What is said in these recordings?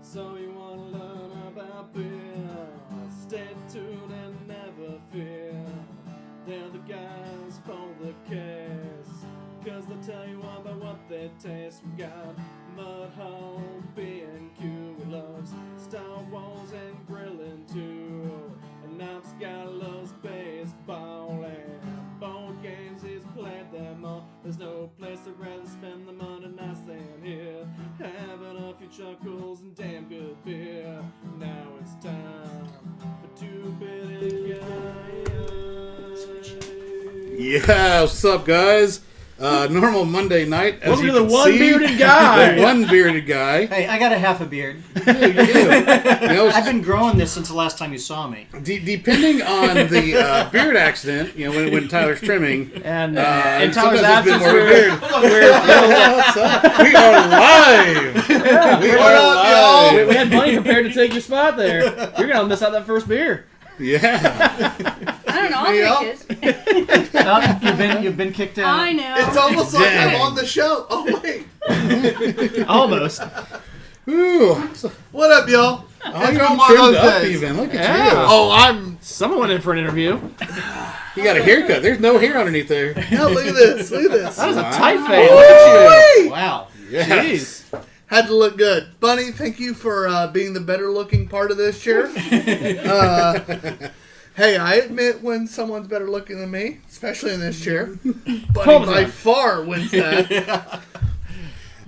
So you wanna learn about beer? Stay tuned and never fear. They're the guys for the case, 'cause they'll tell you all about what they taste. We got Mudhole, B&Q, we loves Star Wars and grilling too. And Knobs guy loves baseball and board games, he's played them all. There's no place to rather spend the money nice than here, having a few chuckles and damn good beer. Now it's time for Two Beerded Guys. Yeah, what's up, guys? Normal Monday night. As Welcome you to the can One see, Bearded Guy. The One Bearded Guy. Hey, I got a half a beard. You know, I've been growing this since the last time you saw me. depending on the beard accident, you know, when Tyler's trimming, And in Tyler's sometimes there's been absence, more we're beard. What's up? We are live. We are live. we had Bunny prepared to take your spot there. You're gonna miss out that first beer. Yeah. I don't know. I'll take it. You've been kicked out. I know. It's almost like Dang. I'm on the show. Oh, wait. Almost. Ooh. What up, y'all? Oh, It's you're been all one of trimmed those up days. even. Look at Yeah. you. Oh, I'm... Someone went in for an interview. You got a haircut. There's no hair underneath there. No, look at this. Look at this. That was a Wow. tight fade. Look at you. Wow. Yes. Jeez. Had to look good. Bunny, thank you for being the better-looking part of this chair. Hey, I admit when someone's better looking than me, especially in this chair. Bunny by far wins that.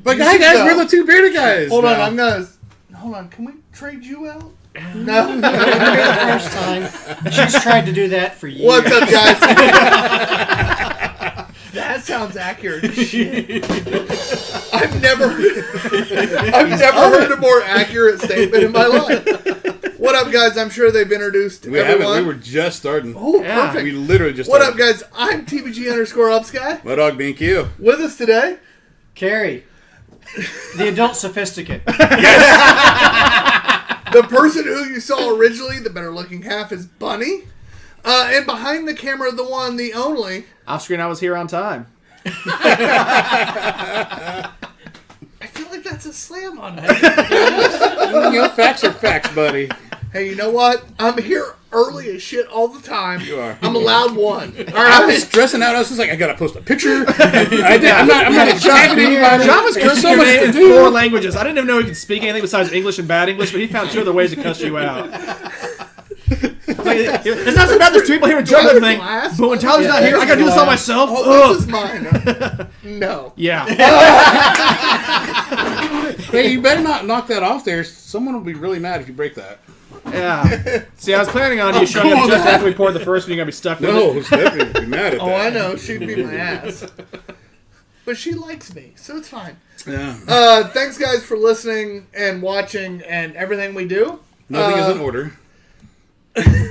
But You hi should guys, go. we're the Two Bearded Guys. Hold on, now. Hold on, can we trade you out? No. The first time. She's tried to do that for years. What's up, guys? That sounds accurate as shit. I've never heard a more accurate statement in my life. What up, guys? I'm sure they've introduced We haven't. everyone. We were just starting. Oh, Yeah. perfect. We literally just What started. up, guys? I'm TBG_UpsGuy. My dog being you. With us today, Carrie, the adult sophisticate. the person who you saw originally, the better looking half, is Bunny. And behind the camera, the one, the only. Off screen, I was here on time. I feel like that's a slam on me. You know, facts are facts, buddy. Hey, you know what? I'm here early as shit all the time. You are. I'm allowed one. All I was right. stressing out. I was just like, I gotta post a picture. I'm not attacking anybody. John was There's cursing so you much in to do. 4 languages. I didn't even know he could speak anything besides English and bad English, but he found 2 other ways to cuss you out. It's not so bad there's 2 people here with juggling thing, Glass? but when Tyler's not here, I gotta do this all myself. Oh, this is mine. No. Yeah. Hey, you better not knock that off there. Someone will be really mad if you break that. Yeah. See, I was planning on you showing up just after we poured the first one. You're gonna be stuck with No, it. it's definitely be mad at that. Oh, I know. She'd be my ass. But she likes me, so it's fine. Yeah. Thanks, guys, for listening and watching and everything we do. Nothing is in order.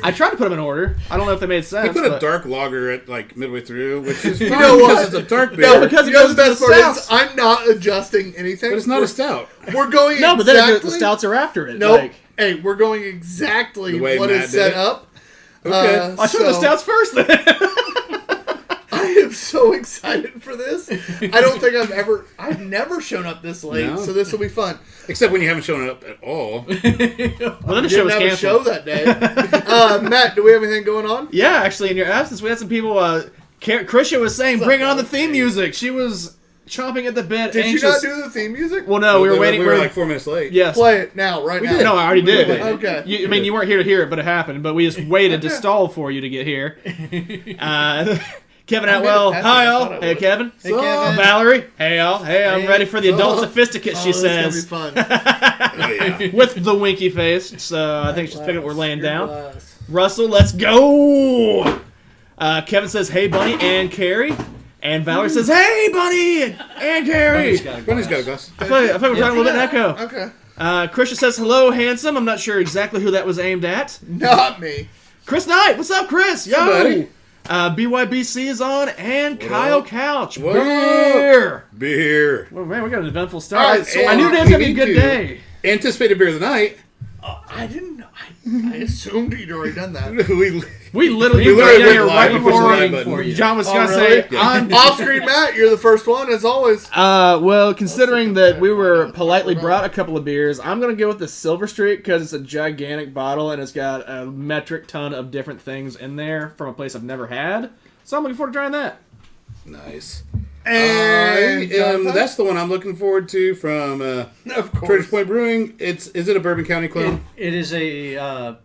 I tried to put them in order. I don't know if they made sense. They put a but- dark lager at like midway through, which is fine know what? because it's a dark beer. No, because you it know goes the to best the part stouts. is I'm not adjusting anything. but it's not a stout. We're going No, but exactly... then the stouts are after it. Nope. Like, Hey, we're going exactly The way what Matt is did set it? up. Okay. I took the stouts first then. I am so excited for this. I don't think I've never shown up this late, No. so this will be fun. Except when you haven't shown up at all. Well, then the show Didn't was have a show canceled. that day. Matt, do we have anything going on? Yeah, actually, in your absence, we had some people. Krisha was saying, What's "Bring up, on the guys? theme music." She was chomping at the bit. Did anxious. you not do the theme music? Well, no, we were waiting. We were like 4 minutes late. Yes. Play it now, right now. No, I already did. Okay. I mean, you weren't here to hear it, but it happened. But we just waited to stall for you to get here. Kevin I made Atwell, it past hi it. I y'all. thought I Hey would. Kevin. Hey, Kevin. Valerie, hey y'all. Hey, I'm Hey. ready for the adult Oh. sophisticate. She Oh, this says is gonna be fun. Oh, yeah. with the winky face. So I think she's picking up. We're laying Your down. glass. Russell, let's go. Kevin says, "Hey, Bunny and Carrie," and Valerie says, "Hey, Bunny and Carrie." Bunny's got a glass. I feel like we're talking a little bit in echo. Okay. Krisha says, "Hello, handsome." I'm not sure exactly who that was aimed at. Not me. Chris Knight, what's up, Chris? Yo. buddy. BYBC is on, and What Kyle up? Couch. What Beer. Beer. Well, man, we got an eventful All start. right, so I knew today's we gonna be a need good to- day. Anticipated beer of the night. I didn't know. I assumed he'd already done that. We literally We got literally here went right live before before that for you. John was Oh, going to really? say, on Off-screen Matt, you're the first one, as always. well, considering that we were politely brought a couple of beers, I'm going to go with the Silver Streak because it's a gigantic bottle and it's got a metric ton of different things in there from a place I've never had. So I'm looking forward to trying that. Nice. And Jonathan? That's the one I'm looking forward to from Of course. Turkish Point Brewing. Is it a Bourbon County clone? It is a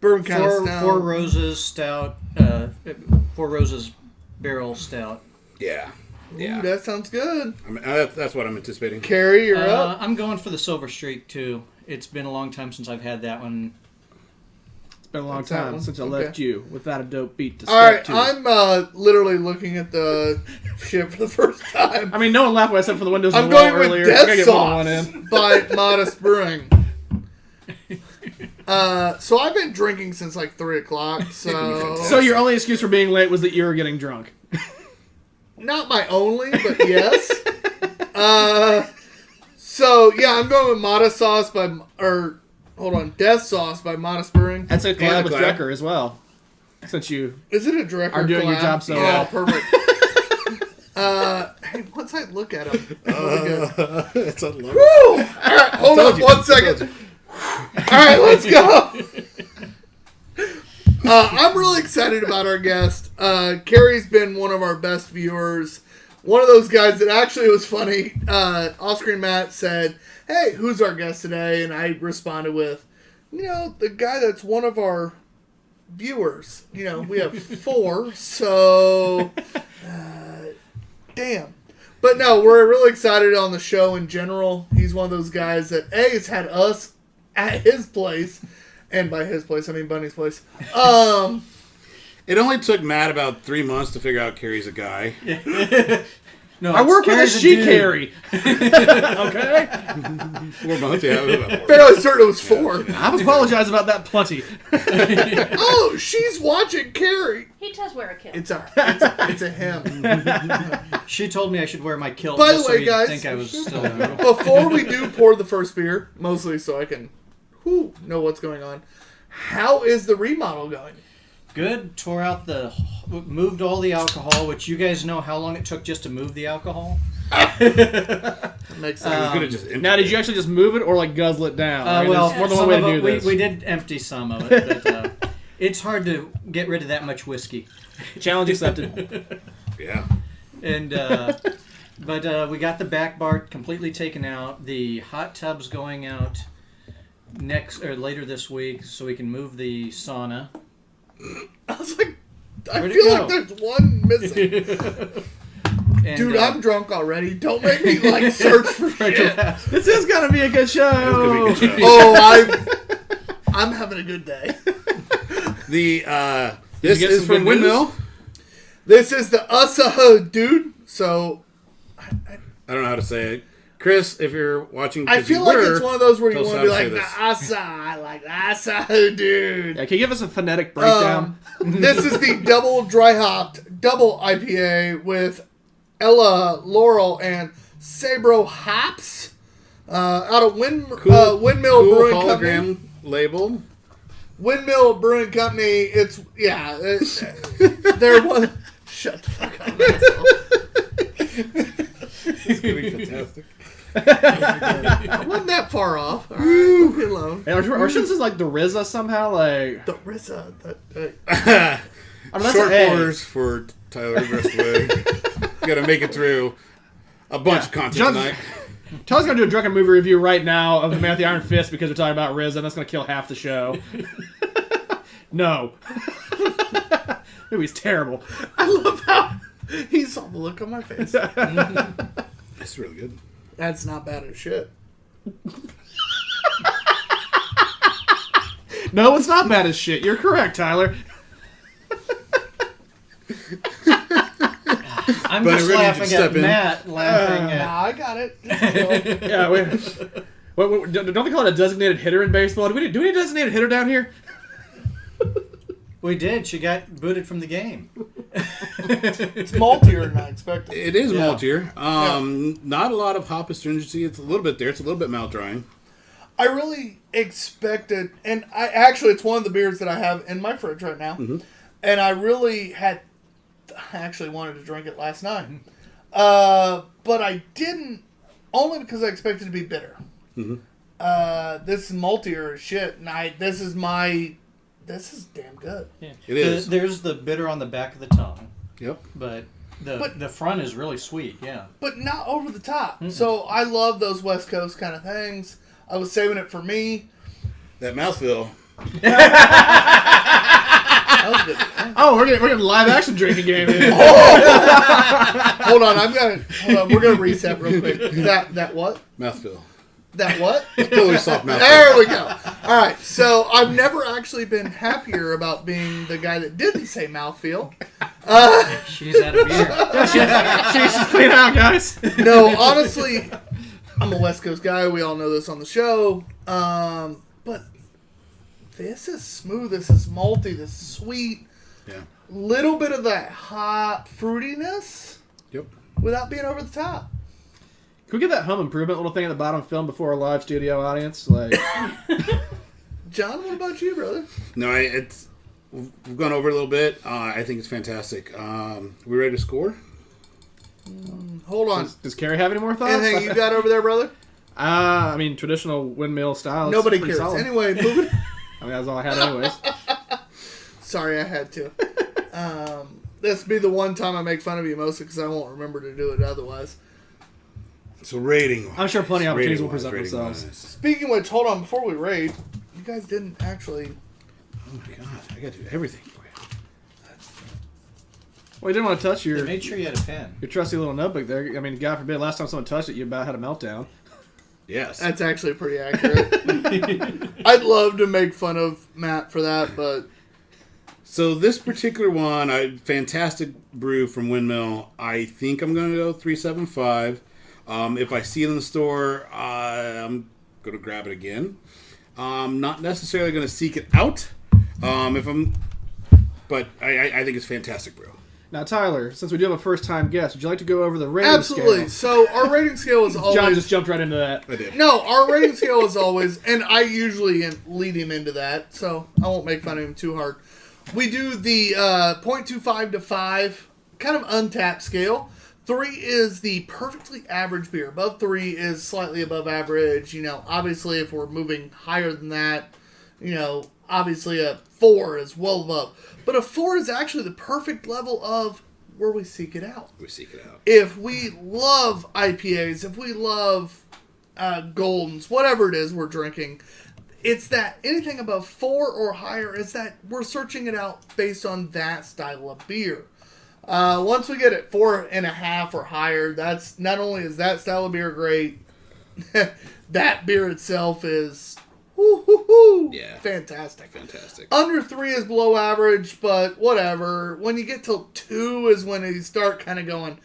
Bourbon County Stout. Four Roses stout. Four Roses barrel stout. Yeah. Ooh, that sounds good. I mean, that's what I'm anticipating. Carrie, you're up. I'm going for the Silver Streak too. It's been a long time since I've had that one. It's been a long What's that time one? since I Okay. left you without a dope beat to All right, step to. I'm literally looking at the shit for the first time. I mean, no one laughed when I said for the windows I'm on the wall going with earlier. I gotta Death get more than one Sauce in. by Modest Brewing. So I've been drinking since like 3 o'clock, so... So your only excuse for being late was that you were getting drunk. Not my only, but yes. So, yeah, I'm going with Modest Sauce by... Death Sauce by Modest Brewing. That's a And collab a with collab. Drecker as well. Since you... Is it a direct Are doing your collab? job so Oh, well. perfect. Hey, once I look at them, really good. It's a low. Woo! All right, hold on 1 second. All right, let's go. I'm really excited about our guest. Carrie's been one of our best viewers. One of those guys that actually was funny. Off-screen Matt said, "Hey, who's our guest today?" And I responded with, the guy that's one of our viewers. We have 4, so damn. But no, we're really excited on the show in general. He's one of those guys that has had us at his place, and by his place I mean Bunny's place. It only took Matt about 3 months to figure out Carrie's a guy. No, I work with a Carrie's she dude. carry. Okay? 4 months, yeah. About 4. Fairly certain it was 4. I've apologized about that plenty. Oh, she's watching Carrie. He does wear a kilt. It's a him. She told me I should wear my kilt By the just so way, he'd guys- think I was still in the room. Before we do pour the first beer, mostly so I can know what's going on. How is the remodel going? Good. Moved all the alcohol, which you guys know how long it took just to move the alcohol. That makes sense. I was gonna just Now, did you actually just move it or like guzzle it down? I mean, Well, there's more than some one way of to do it, this. we did empty some of it, but it's hard to get rid of that much whiskey. Challenge accepted. Yeah. And but we got the back bar completely taken out. The hot tub's going out later this week, so we can move the sauna. I was like, I Where'd it feel go? like there's one missing. And, Dude, I'm drunk already. Don't make me search for shit. This is gonna be a good show. It's gonna be a good show. Oh, I'm having a good day. This get is some from good news? Windmill. This is the Usaha dude. So I don't know how to say it. Chris, if you're watching, I 'cause you feel like were, it's one of those where you tell us want to how be to like say the Asa, like the Usaha dude. Yeah, can you give us a phonetic breakdown? This is the double dry hopped double IPA with Ella Laurel and Sabro hops out of Windmill cool Brewing hologram Company. label. Windmill Brewing Company. They're one. Shut the fuck up. It's gonna be fantastic. I wasn't that far off. All right, leave me alone. Hey, or since it's like the RZA somehow, like The RZA. I mean, that's Short an A. quarters for Tyler Bristway. You gotta make it through a bunch of content John- tonight. Tyler's gonna do a drunken movie review right now of The Man with the Iron Fist because we're talking about RZA, and that's gonna kill half the show. No. Movie's terrible. I love how he saw the look on my face. It's really good. That's not bad as shit. No, it's not bad as shit. You're correct, Tyler. I'm But just I really need you to laughing step at in. Matt laughing at. Nah, I got it. Yeah, don't they call it a designated hitter in baseball? Do we need a designated hitter down here? We did. She got booted from the game. It's maltier than I expected. It is Yeah. maltier. Not a lot of hop astringency. It's a little bit there. It's a little bit mouth drying. I really expected, and it's one of the beers that I have in my fridge right now, and I actually wanted to drink it last night, but I didn't, only because I expected it to be bitter. This is maltier as shit, and this is damn good. Yeah. It is. There's the bitter on the back of the tongue. Yep. But the front is really sweet, yeah. But not over the top. So I love those West Coast kind of things. I was saving it for me. That mouthfeel. That was good. Oh, we're getting live action drinking game here. Hold on, we're gonna reset real quick. That what? Mouthfeel. That what? Pillowy soft mouthfeel. There we go. All right, so I've never actually been happier about being the guy that didn't say mouthfeel. She's out of beer. She's clean out, guys. No, honestly, I'm a West Coast guy. We all know this on the show. But this is smooth. This is malty. This is sweet. Yeah. Little bit of that hot fruitiness. Yep. Without being over the top. Can we get that home improvement little thing at the bottom film before our live studio audience? Like, John, what about you, brother? No, we've gone over a little bit. I think it's fantastic. We ready to score? Hold on. does Carrie have any more thoughts? Anything you got over there, brother? I mean, traditional windmill style. Nobody pretty cares. solid. Anyway, moving. I mean, that's all I had anyways. Sorry, I had to. This will be the one time I make fun of you, mostly because I won't remember to do it otherwise. So rating. I'm sure plenty of opportunities will present themselves. Speaking of which, hold on, before we raid, you guys didn't actually... Oh my god, I gotta do everything for you. Well, you didn't want to touch your Made sure you had a pen. trusty little notebook there. I mean, God forbid, last time someone touched it, you about had a meltdown. Yes. That's actually pretty accurate. I'd love to make fun of Matt for that, but... So this particular one, fantastic brew from Windmill. I think I'm going to go 375. If I see it in the store, I'm going to grab it again. Not necessarily going to seek it out. But I think it's fantastic brew. Now, Tyler, since we do have a first-time guest, would you like to go over the rating Absolutely. scale? So our rating scale is always... John just jumped right into that. I did. No, our rating scale is always... And I usually lead him into that, so I won't make fun of him too hard. We do the 0.25 to 5, kind of untapped scale. 3 is the perfectly average beer. Above 3 is slightly above average. You know, obviously, if we're moving higher than that, you know, obviously a 4 is well above. But a 4 is actually the perfect level of where we seek it out. We seek it out. If we love IPAs, if we love Goldens, whatever it is we're drinking, it's that anything above 4 or higher is that we're searching it out based on that style of beer. Once we get it 4.5 or higher, that's not only is that style of beer great, that beer itself is Yeah. fantastic. Fantastic. Under 3 is below average, but whatever. When you get to 2 is when you start kind of going,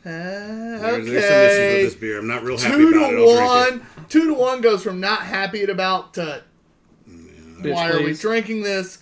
okay. There's some issues with this beer. I'm not real happy 2 about it. to I'll drink 1. 2 to 1 goes from not happy about to Bitch, why are we please. drinking this?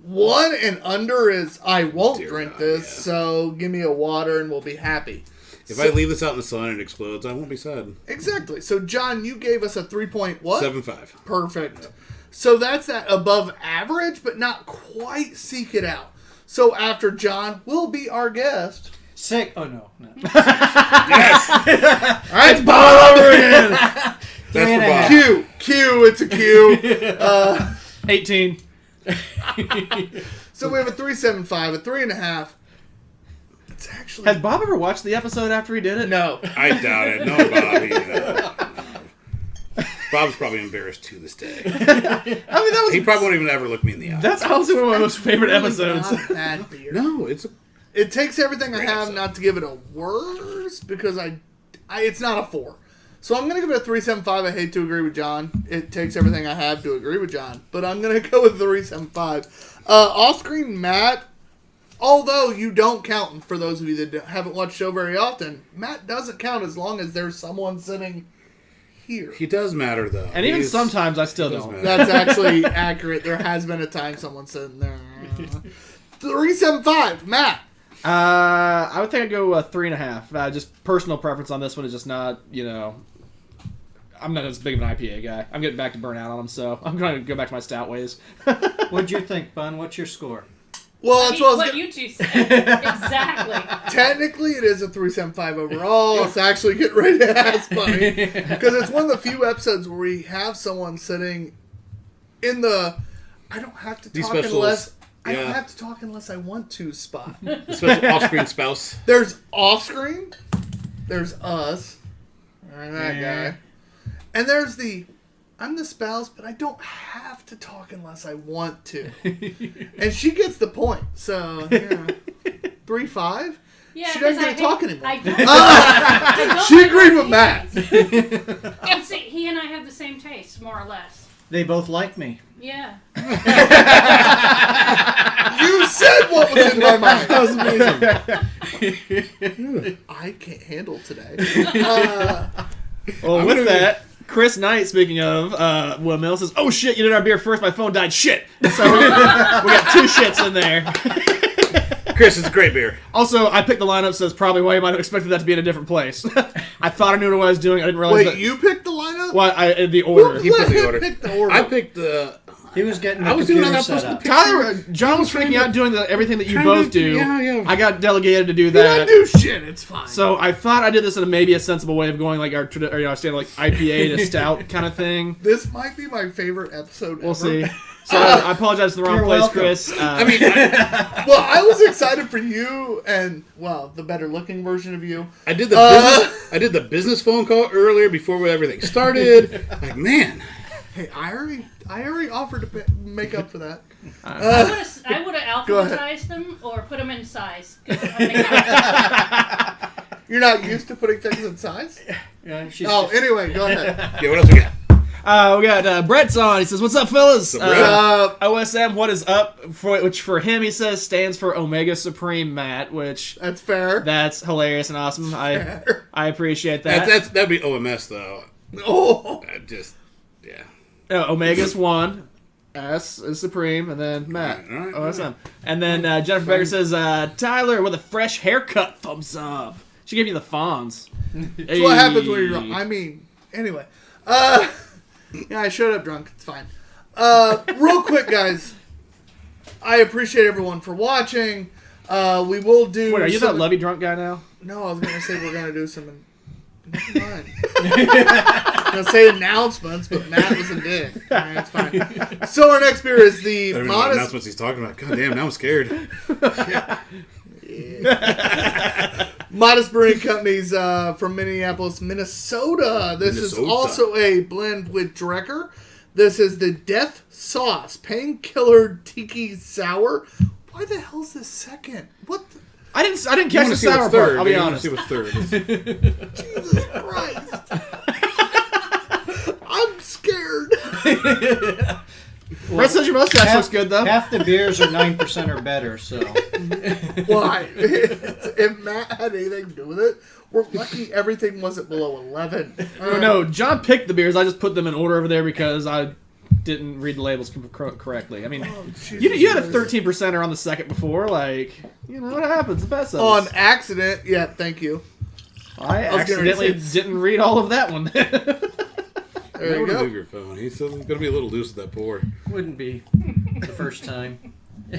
1 and under is I won't Dear drink God, this, yeah. so give me a water and we'll be happy. If I leave this out in the sun and it explodes, I won't be sad. Exactly. So John, you gave us a 3 point what? 7.5. Perfect. So that's that above average, but not quite seek it out. So after John will be our guest. Sick. Oh, no. Yes! All right, Bob over again. That's for Bob. Q. It's a Q. 18. So we have a 3.75, a 3.5. It's actually Has Bob ever watched the episode after he did it? no. I doubt it. No, Bobby. No. Bob's probably embarrassed to this day. I mean, that was He probably won't even ever look me in the eye. that's honestly one of my most favorite Really episodes. not bad beer. No, it's a... It takes everything I Great have episode. not to give it a worse because I it's not a 4. So I'm going to give it a 3.75. I hate to agree with John. It takes everything I have to agree with John. But I'm going to go with 3.75. Off-screen Matt, although you don't count, for those of you that haven't watched the show very often, Matt doesn't count as long as there's someone sitting here. He does matter, though. And even He's- sometimes I still he does don't. matter. That's actually accurate. There has been a time someone's sitting there. 3.75. Matt. I would think I'd go 3.5. Just personal preference on this one is just not, you know, I'm not as big of an IPA guy. I'm getting back to burnout on them, so I'm going to go back to my stout ways. What'd you think, Bun? What's your score? Well, that's what I was what gonna... you two said. Exactly. Technically, it is a 375 overall. It's actually getting ready to ask Bunny. Because it's one of the few episodes where we have someone sitting in the I don't have to These talk specials, unless... I yeah. don't have to talk unless I want to spot. The special off-screen spouse. There's off-screen. There's us. And that guy. And there's the... I'm the spouse, but I don't have to talk unless I want to. And she gets the point. So, yeah. 3-5? Yeah, She doesn't 'cause get to talk anymore. I don't She like agreed with IPAs. Matt. And see, he and I have the same taste, more or less. They both like me. Yeah. You said what was in my mind. That was amazing. I can't handle today. Well, with that, Chris Knight, speaking of, Will Mill says, "Oh shit, you did our beer first. My phone died. Shit." So we got 2 shits in there. Chris, it's a great beer. Also, I picked the lineup, so that's probably why you might have expected that to be in a different place. I thought I knew what I was doing. I didn't realize Wait, that. you picked the lineup? Well, the order. He Let picked the him order. pick the order. I picked the... He was getting the I was doing computer all that set supposed up. to Tyler, John was freaking out doing everything that you both do. Yeah. I got delegated to do You don't that. do shit. It's fine. So I thought I did this in a maybe a sensible way of going like our standard like IPA to stout kind of thing. This might be my favorite episode We'll ever. see. So I apologize to the wrong You're place, welcome. Chris. I mean, Well, I was excited for you and, well, the better looking version of you. I did the business. I did the business phone call earlier before everything started. Like, man, Hey, I already offered to make up for that. I would have Go ahead. alphabetized them or put them in size. You're not used to putting things in size? Yeah, she's Oh, anyway, go ahead. yeah. What else we got? we got Brett's on. He says, "What's up, fellas?" What's up, Brett? OSM, what is up? Which for him he says stands for Omega Supreme Matt, which That's fair. that's hilarious and awesome. I appreciate that. That'd be OMS though. Oh, I just, yeah. Omega's 1, S is Supreme, and then Matt. All right, OSM. And then Jennifer Becker says, Tyler with a fresh haircut, thumbs up. She gave you the Fonz. that's what happens when you're drunk. I mean, anyway. Yeah, I showed up drunk. It's fine. Real quick, guys. I appreciate everyone for watching. We will do... Wait, are you some... that lovey drunk guy now? No, I was going to say we're going to do some... Never mind. I was going to say announcements, but Matt was a dick. All right, it's fine. So our next beer is the I don't even know what Modest... announcements he's talking about. God damn, now I'm scared. Modest Brewing Company's from Minneapolis, Minnesota. This is Minnesota. also a blend with Drecker. This is the Death Sauce Painkiller Tiki Sour. Why the hell's this second? What the... I didn't You catch wanna the see what's sour third, part, I'll be man. You wanna honest. see what's third. Jesus Christ. I'm scared. Brett says your mustache looks good, though. Half the beers are 9% or better, so. Why? If Matt had anything to do with it, we're lucky everything wasn't below 11. No, John picked the beers. I just put them in order over there because I didn't read the labels correctly. I mean, you had a 13%er on the second before. Like, you know what happens. The best of On us. accident. Yeah, thank you. I was gonna accidentally say- didn't read all of that one. There you Move go. your phone. He's going to be a little loose with that pour. Wouldn't be the first time. I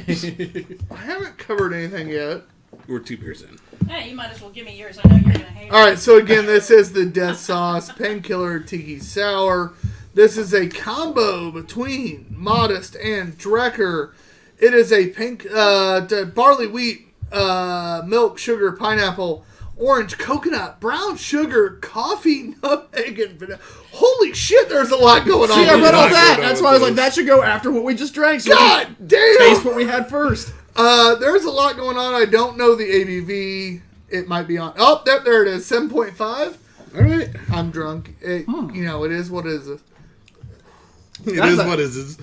haven't covered anything yet. We're 2 beers in. Hey, you might as well give me yours. I know you're going to hate it. Alright, so again, this is the Death Sauce Painkiller Tiki Sour. This is a combo between Modest and Drecker. It is a barley wheat, milk, sugar, pineapple, orange, coconut, brown sugar, coffee, nutmeg, and vanilla. Holy shit, there's a lot going on. See, I here. read all Not that. good That's on why I was this. like, that should go after what we just drank. So we God can damn! taste what we had first. There's a lot going on. I don't know the ABV. It might be on. Oh, there it is. 7.5. All right. I'm drunk. You know, it is what it is. It is what it is.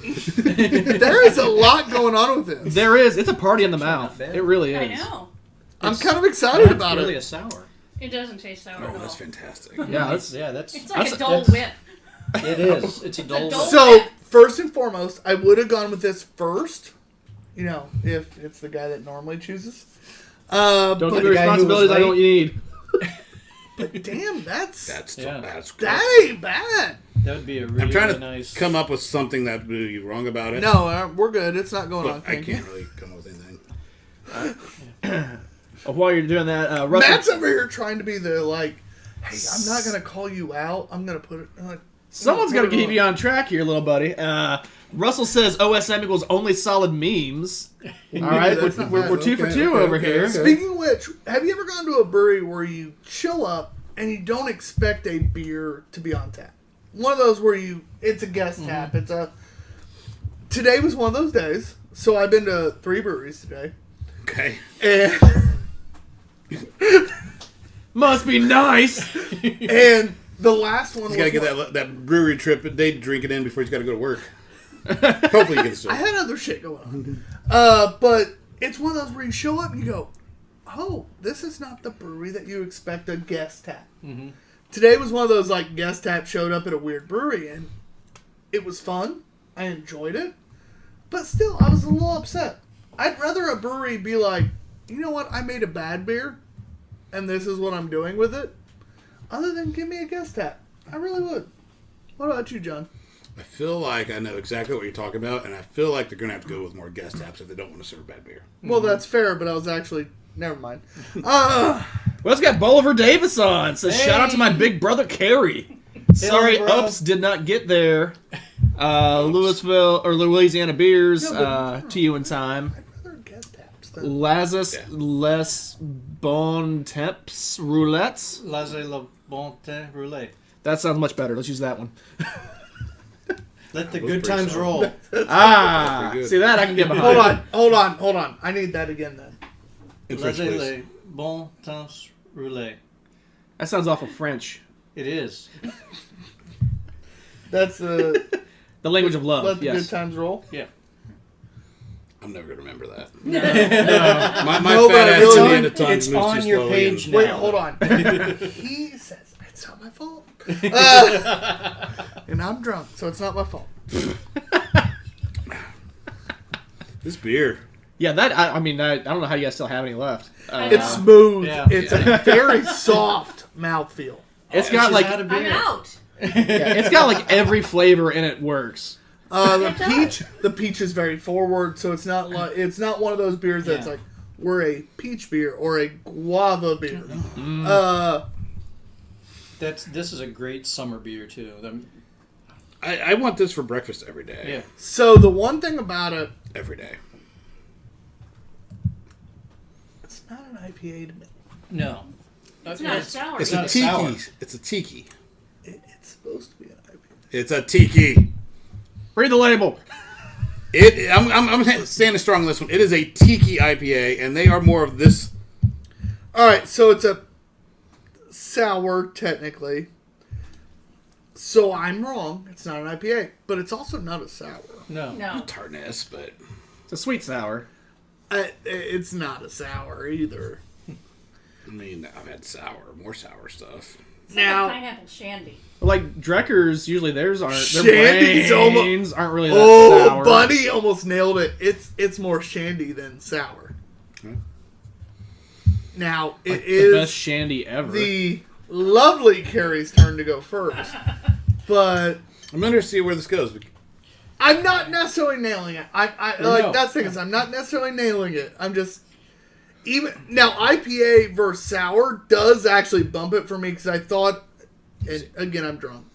There is a lot going on with this. There is. It's a party in the mouth. bad. It really is. I know. I'm kind of excited Not about really it. a sour. It doesn't taste sour Oh, at all. that's fantastic. Yeah, that's That's It's like That's- a Dole that's- Whip. it is. It's a dull. Dole- So, first and foremost, I would have gone with this first. You know, if it's the guy that normally chooses. don't but give me the guy who was responsibilities I don't late. need. But damn, that's That's gross. that ain't bad. That would be a really, I'm trying really to nice. come up with something that would be wrong about it. No, we're good. It's not going on. But I can't really come up with anything. While you're doing that, Russell. Matt's over here trying to be the like, hey, I'm not gonna call you out. I'm gonna put it. Someone's got to keep you on track here, little buddy. Russell says OSM equals only solid memes. All right, That's not we're bad. 2 for 2 over here. Speaking of which, have you ever gone to a brewery where you show up and you don't expect a beer to be on tap? One of those where it's a guest tap. Today was one of those days. So I've been to 3 breweries today. Okay. And Must be nice. and the last one He's got to get that brewery trip, they drink it in before he's got to go to work. Hopefully he gets it. I had other shit going on. But it's one of those where you show up and you go, oh, this is not the brewery that you expect a guest tap. Mm-hmm. Today was one of those, like, guest tap showed up at a weird brewery, and it was fun. I enjoyed it. But still, I was a little upset. I'd rather a brewery be like, you know what, I made a bad beer, and this is what I'm doing with it, other than give me a guest tap. I really would. What about you, John? I feel like I know exactly what you're talking about, and I feel like they're going to have to go with more guest taps if they don't want to serve bad beer. Well, that's fair, but I was actually... Never mind. Well, it's got Bolivar Davis on. Says shout out to my big brother Kerry. Sorry, bro. Ups did not get there. Louisville or Louisiana beers to you in time. I'd rather guest taps than... Lazas Les Bon Temps Roulettes. Laissez le bon temps rouler. That sounds much better. Let's use that one. Let the That was good pretty times solid. Ah, Pretty good. see that I can get behind. Hold on. I need that again then. In French, Laissez please. le bon temps rouler. That sounds awful French. It is. That's the The language of love. let the good Yes. times roll. Yeah. I'm never going to remember that. No. My No, but fat I ass really- at the end of time it's moves on too your slowly page and- now. Wait, hold on. He says it's not my fault, and I'm drunk, so it's not my fault. This beer. Yeah, that I mean I don't know how you guys still have any left. It's smooth. Yeah. It's a very soft mouthfeel. It's got She's like out of I'm beer. out. it's got like every flavor in it works. The peach is very forward, so it's not one of those beers that's Yeah. like we're a peach beer or a guava beer. This is a great summer beer too. I want this for breakfast every day. Yeah. So the one thing about it, Every day. it's not an IPA to me. No. It's not a sour. It's not a a sour. tiki. It's a tiki. It's supposed to be an IPA. It's a tiki. Read the label. I'm standing strong on this one. It is a tiki IPA, and they are more of this. All right, so it's a sour technically. So I'm wrong. It's not an IPA, but it's also not a sour. No. No. Tartness, but It's a sweet sour. It's not a sour either. I mean, I've had more sour stuff. It's Now- like a pineapple shandy. Like Dreckers, usually theirs aren't. Their Shandy's brains aren't really that Oh, sour. Bunny almost nailed it. It's more shandy than sour. Okay. Now it Like is the best shandy ever. the lovely Carrie's turn to go first, but I'm going to see where this goes. I'm not necessarily nailing it. I No. like that's the thing is I'm not necessarily nailing it. I'm just even now IPA versus sour does actually bump it for me because I thought, and again I'm drunk.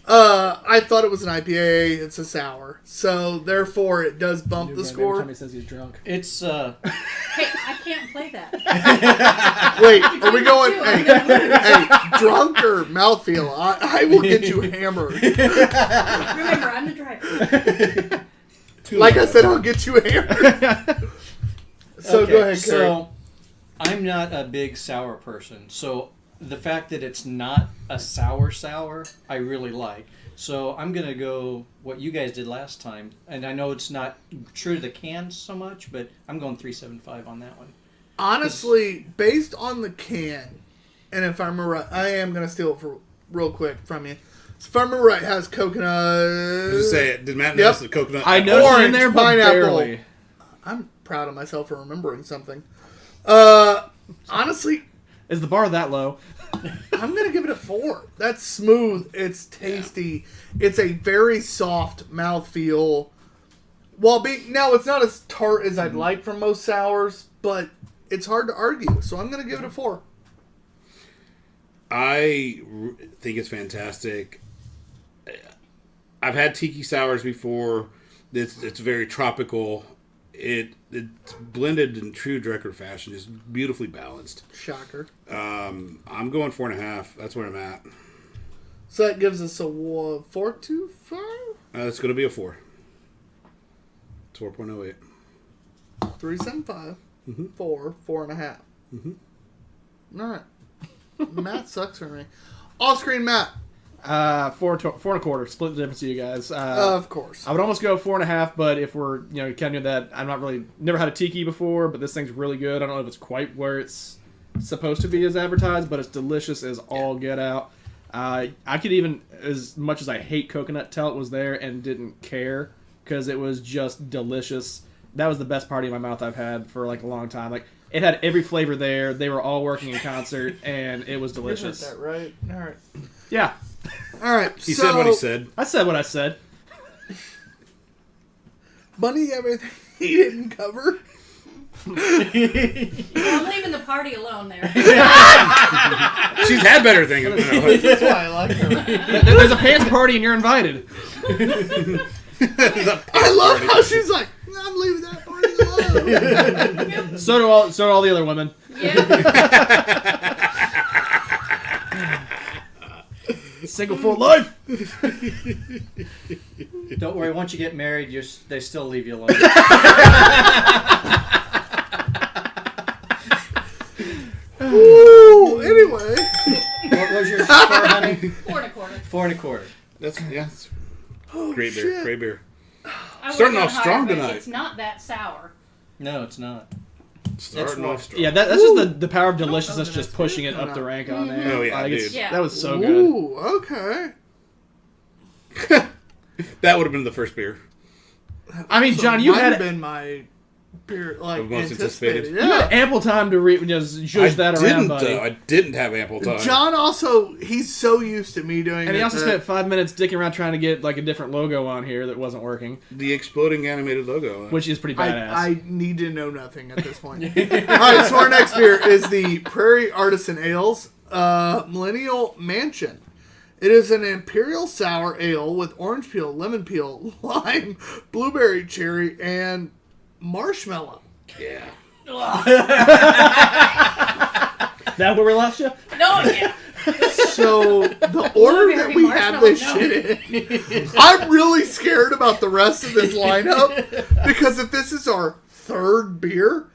I thought it was an IPA. It's a sour, so therefore it does bump the Every score. time he says he's drunk. It's Hey, I can't play that. Wait, are we going? Two, Hey, I'm gonna lose. hey, drunk or mouthfeel? I will get you hammered. Remember, I'm the driver. Like I said, I'll get you hammered. So okay, go ahead, Carrie. So I'm not a big sour person, so the fact that it's not a sour, I really like. So I'm gonna go what you guys did last time, and I know it's not true to the cans so much, but I'm going 3.75 on that one. Honestly, based on the can, and if I remember right, I am going to steal it for real quick from you. So if I remember right, it has coconut. Just say it. Did Matt notice the coconut? I know it's in Orange, there, but pineapple. barely. I'm proud of myself for remembering something. Honestly, Is the bar that low? I'm going to give it a 4. That's smooth. It's tasty. Yeah. It's a very soft mouthfeel. Now, it's not as tart as I'd like from most sours, but it's hard to argue. So I'm going to give it a 4. I think it's fantastic. I've had tiki sours before. It's very tropical. It's blended in true Drecker fashion. It's beautifully balanced. Shocker. I'm going 4.5. That's where I'm at. So that gives us a 4.25? It's going to be a 4. It's 4.08. 3.75. Mm-hmm. 4. 4.5. Mm-hmm. All right. Matt sucks for me. Off screen, Matt. 4.25. Split the difference to you guys. Of course. I would almost go 4.5, but if we're counting that, I'm not really never had a tiki before, but this thing's really good. I don't know if it's quite where it's supposed to be as advertised, but it's delicious as all get out. I could even, as much as I hate coconut, tell it was there and didn't care because it was just delicious. That was the best party in my mouth I've had for like a long time. Like it had every flavor there. They were all working in concert, and it was delicious. You heard that right? All right. Yeah. All right. He said what he said. I said what I said. Bunny, everything he didn't cover. I'm leaving the party alone there. She's had better things. That's why I like her. There's a pants party, and you're invited. I love how she's like, I'm leaving that party alone. So do all the other women. Yeah. Single for life. Don't worry, once you get married, they still leave you alone. Ooh, anyway. What was your score, honey? 4.25. 4.25. That's Oh, great beer. shit. Great beer. I Starting would've off gone strong higher, but tonight. It's not that sour. No, it's not. Starting off strong. Yeah, that's just the power of deliciousness, just pushing it up the rank on there. Oh, yeah, dude. Yeah. That was so good. Ooh, okay. That would have been the first beer. I mean, So John, you might had have been my beer, like, Most anticipated. anticipated. you had ample time to just zhuzh that around, buddy. I didn't have ample time. John also, he's so used to me doing And he it also that- spent 5 minutes dicking around trying to get like a different logo on here that wasn't working, The exploding animated logo. which is pretty badass. I need to know nothing at this point. Alright, so our next beer is the Prairie Artisan Ales Millennial Mansion. It is an imperial sour ale with orange peel, lemon peel, lime, blueberry cherry, and marshmallow. Yeah. That where we lost you? No, yeah. So the order that we have this shit in, I'm really scared about the rest of this lineup because if this is our third beer,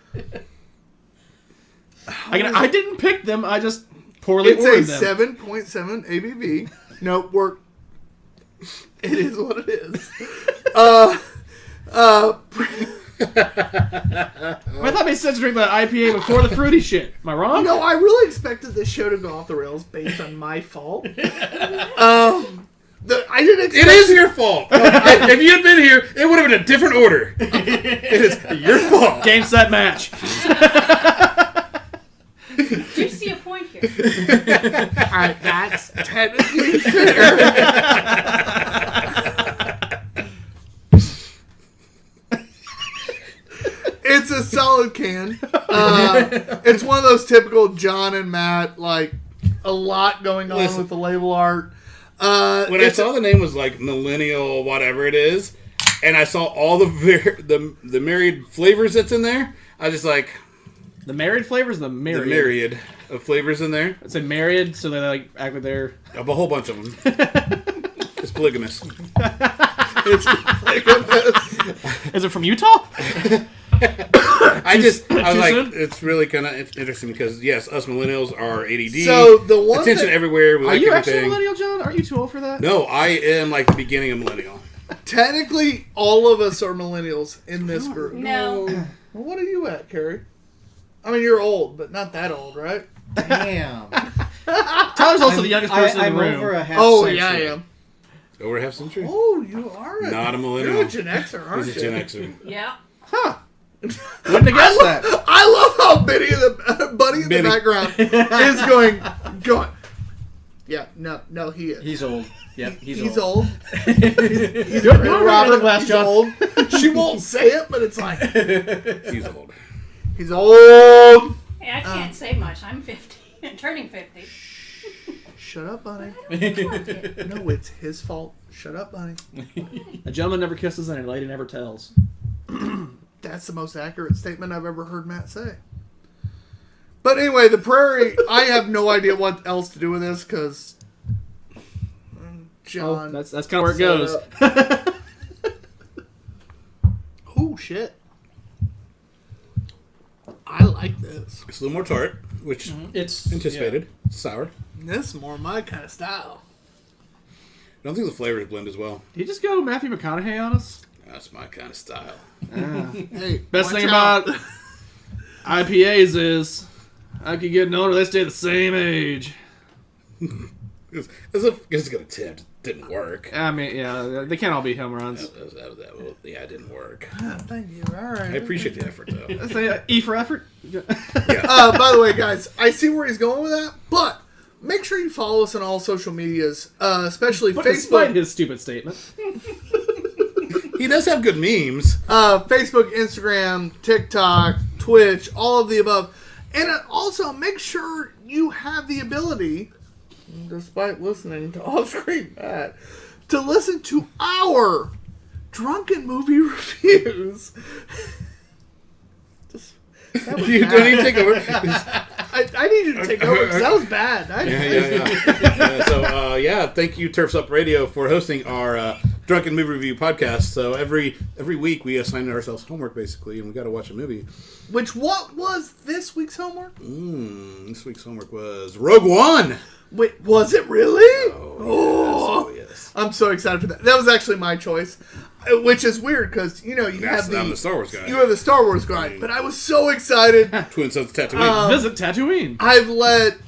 I didn't pick them. I just poorly it's ordered a them. 7.7 ABV. Nope, it is what it is. I thought it made sense to drink that IPA before the fruity shit. Am I wrong? No, I really expected this show to go off the rails based on my fault. I didn't expect It is your fault. If you had been here, it would have been a different order. It is your fault. Game, set, match. Do you see a point here? Alright, that's technically fair. It's a solid can. It's one of those typical John and Matt, like, a lot going on Listen. with the label art. When I saw the name was like millennial, whatever it is, and I saw all the myriad flavors that's in there, I was just like, The married flavors, the myriad. the myriad of flavors in there. It's a myriad, so they like act like they're. A whole bunch of them. It's polygamous. Is it from Utah? I was like, soon? it's really kind of interesting because yes, us millennials are ADD. So the one attention thing, everywhere. We Are like you actually a everything. millennial, John? Are you too old for that? No, I am like the beginning of millennial. technically, all of us are millennials in this group. No. Well, what are you at, Carrie? I mean, you're old, but not that old, right? Damn. Tyler's also the youngest person I'm in the room. over a half Oh, century. yeah, I am. Over half century. Oh, you are Not a millennial. You're a Gen Xer, aren't He's you? a Gen Xer. Yeah. Wouldn't have guessed that. I love how Buddy in Benny. the background is going. Yeah, no, he is. He's old. Yep, He's old. He's Good great, Robert Glass, he's John. old. She won't say it, but it's like He's old. he's old. Hey, I can't say much. I'm 50. I'm turning 50. Shut up, Bunny. I don't want it. No, it's his fault. Shut up, Bunny. A gentleman never kisses and a lady never tells. That's the most accurate statement I've ever heard Matt say. But anyway, the prairie, I have no idea what else to do with this because John. That's kind of where it goes. Oh, shit. I like this. It's a little more tart, which It's anticipated. It's sour. This is more my kind of style. I don't think the flavors blend as well. Did he just go Matthew McConaughey on us? That's my kind of style. Hey, Best watch thing out. about IPAs is I could get an older, they stay the same age. It's a good attempt. It didn't work. I mean, yeah, they can't all be home runs. Yeah, it didn't work. Thank you. All right. I appreciate the effort, though. I say E for effort. By the way, guys, I see where he's going with that, but make sure you follow us on all social medias, especially But despite Facebook. his stupid statement, He does have good memes. Facebook, Instagram, TikTok, Twitch, all of the above. And also make sure you have the ability, despite listening to Off-Screen Matt, to listen to our drunken movie reviews. You don't need to take over. I need you to take over because that was bad. Yeah. Thank you, Turfs Up Radio, for hosting our Drunken Movie Review podcast. So every week we assign ourselves homework, basically, and we got to watch a movie. What was this week's homework? This week's homework was Rogue One. Wait, was it really? Oh, yes. I'm so excited for that. That was actually my choice, which is weird because you I'm the Star Wars guy. You are the Star Wars guy, but I was so excited. Twin Sons of Tatooine. visit Tatooine. I've let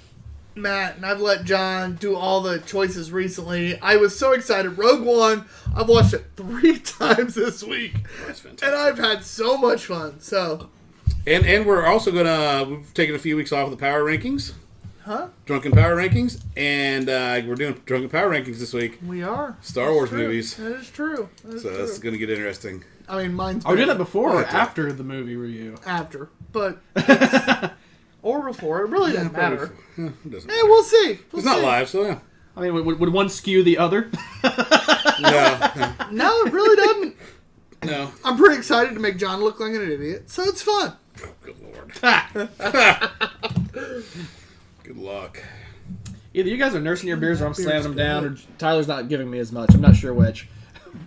Matt and I've let John do all the choices recently. I was so excited. Rogue One, I've watched it 3 times this week, That's fantastic. and I've had so much fun. So, And we're also we've taken a few weeks off of the Power Rankings. huh? Drunken Power Rankings, and we're doing Drunken Power Rankings this week. We are Star Wars True. movies. That is true. So that's going to get interesting. I mean, mine's Are we doing better that before or Yeah. after the movie review? after, but or before. It really doesn't matter. It doesn't Hey, matter. we'll see. It's not live, so yeah. I mean, would one skew the other? No, No, it really doesn't. no. I'm pretty excited to make John look like an idiot, so it's fun. Oh, good lord. Good luck. Either you guys are nursing your beers or I'm slamming them down, or Tyler's not giving me as much. I'm not sure which.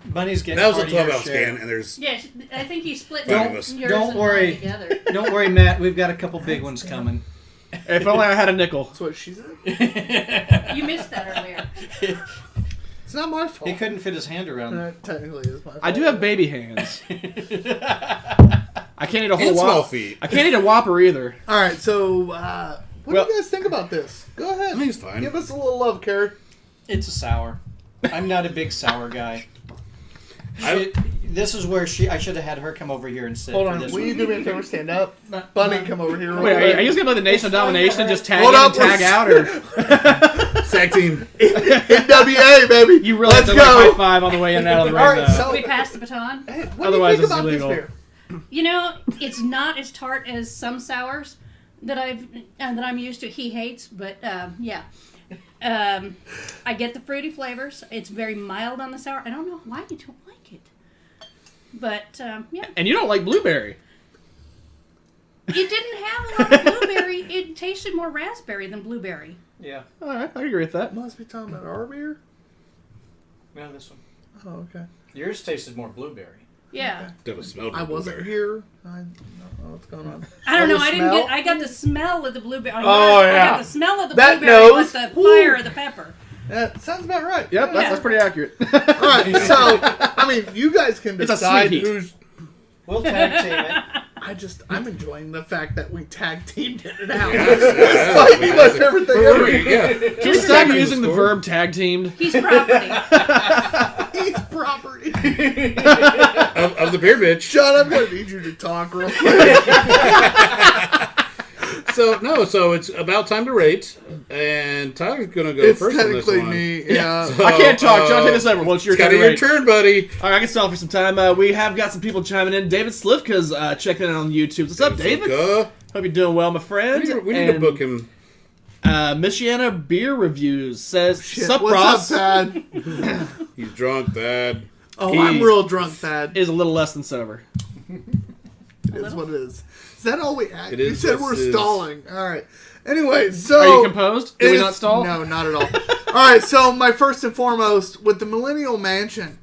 Bunny's getting That was a part of your 12-ounce share. can, and there's Yes, I think he split Don't- yours don't and worry. mine together. Don't worry, Matt. We've got a couple big ones coming. If only I had a nickel. That's what she said. You missed that earlier. It's not my fault. He couldn't fit his hand around. It technically is my fault. I do have baby hands. I can't eat a whole and small Whopper. feet. I can't eat a Whopper either. All right, so what do you guys think about this? Go ahead. I think it's fine. Give us a little love, Carrie. It's a sour. I'm not a big sour guy. I- This is where I should have had her come over here and sit Hold for on. this Will one. you do me a favor? Stand up. Bunny, come over here. Wait, are you just gonna play the Nation of Domination and just tag Hold in up, and tag out, or Tag team. NWA, baby. you really Let's have to like, go. high five on the way in and out of the ring? All right, though? so We passed the baton. hey, what Otherwise do you it's think about illegal. this beer? You know, it's not as tart as some sours that I'm used to. He hates, but yeah. I get the fruity flavors. It's very mild on the sour. I don't know why you don't like it, but yeah. And you don't like blueberry. It didn't have a lot of blueberry. It tasted more raspberry than blueberry. Yeah. All right, I agree with that. Must be talking about our beer. Yeah, this one. Oh, okay. Yours tasted more blueberry. Yeah. Definitely smelled I wasn't blueberry. here. I don't know what's going on. I don't know. the I didn't smell? get. I got the smell of the blueberry. I yeah. got the smell of the That blueberry nose. with the fire of the pepper. That sounds about right. Yep, that's pretty accurate. All right, so I mean, you guys can It's a decide sweet heat. who's. We'll tag team it. I'm enjoying the fact that we tag teamed it out. Yes, This might be my favorite thing ever. Yeah. Can we stop using the verb tag teamed? He's property. He's property. of the beer bitch. John, I'm going to need you to talk real quick. So So it's about time to rate, and Tyler's gonna go It's first on this technically one. me. Yeah. So, I can't talk. John, take this over. What's your It's kind of your rate? turn, buddy. All right, I can stall for some time. We have got some people chiming in. David Slivka's checking in on YouTube. What's up, David? Hope you're doing well, my friend. We need to book him. Michiana Beer Reviews says, Shit, Sup, what's Ross? up, Dad? He's drunk, Dad. Oh, He I'm real drunk, Dad. Is a little less than sober. It is what it is. Is that all we had? It You is said what we're it is. stalling. All right. Anyway, so... Are you composed? Did we is- not stall? No, not at all. All right, so my first and foremost, with the Millennial Mansion,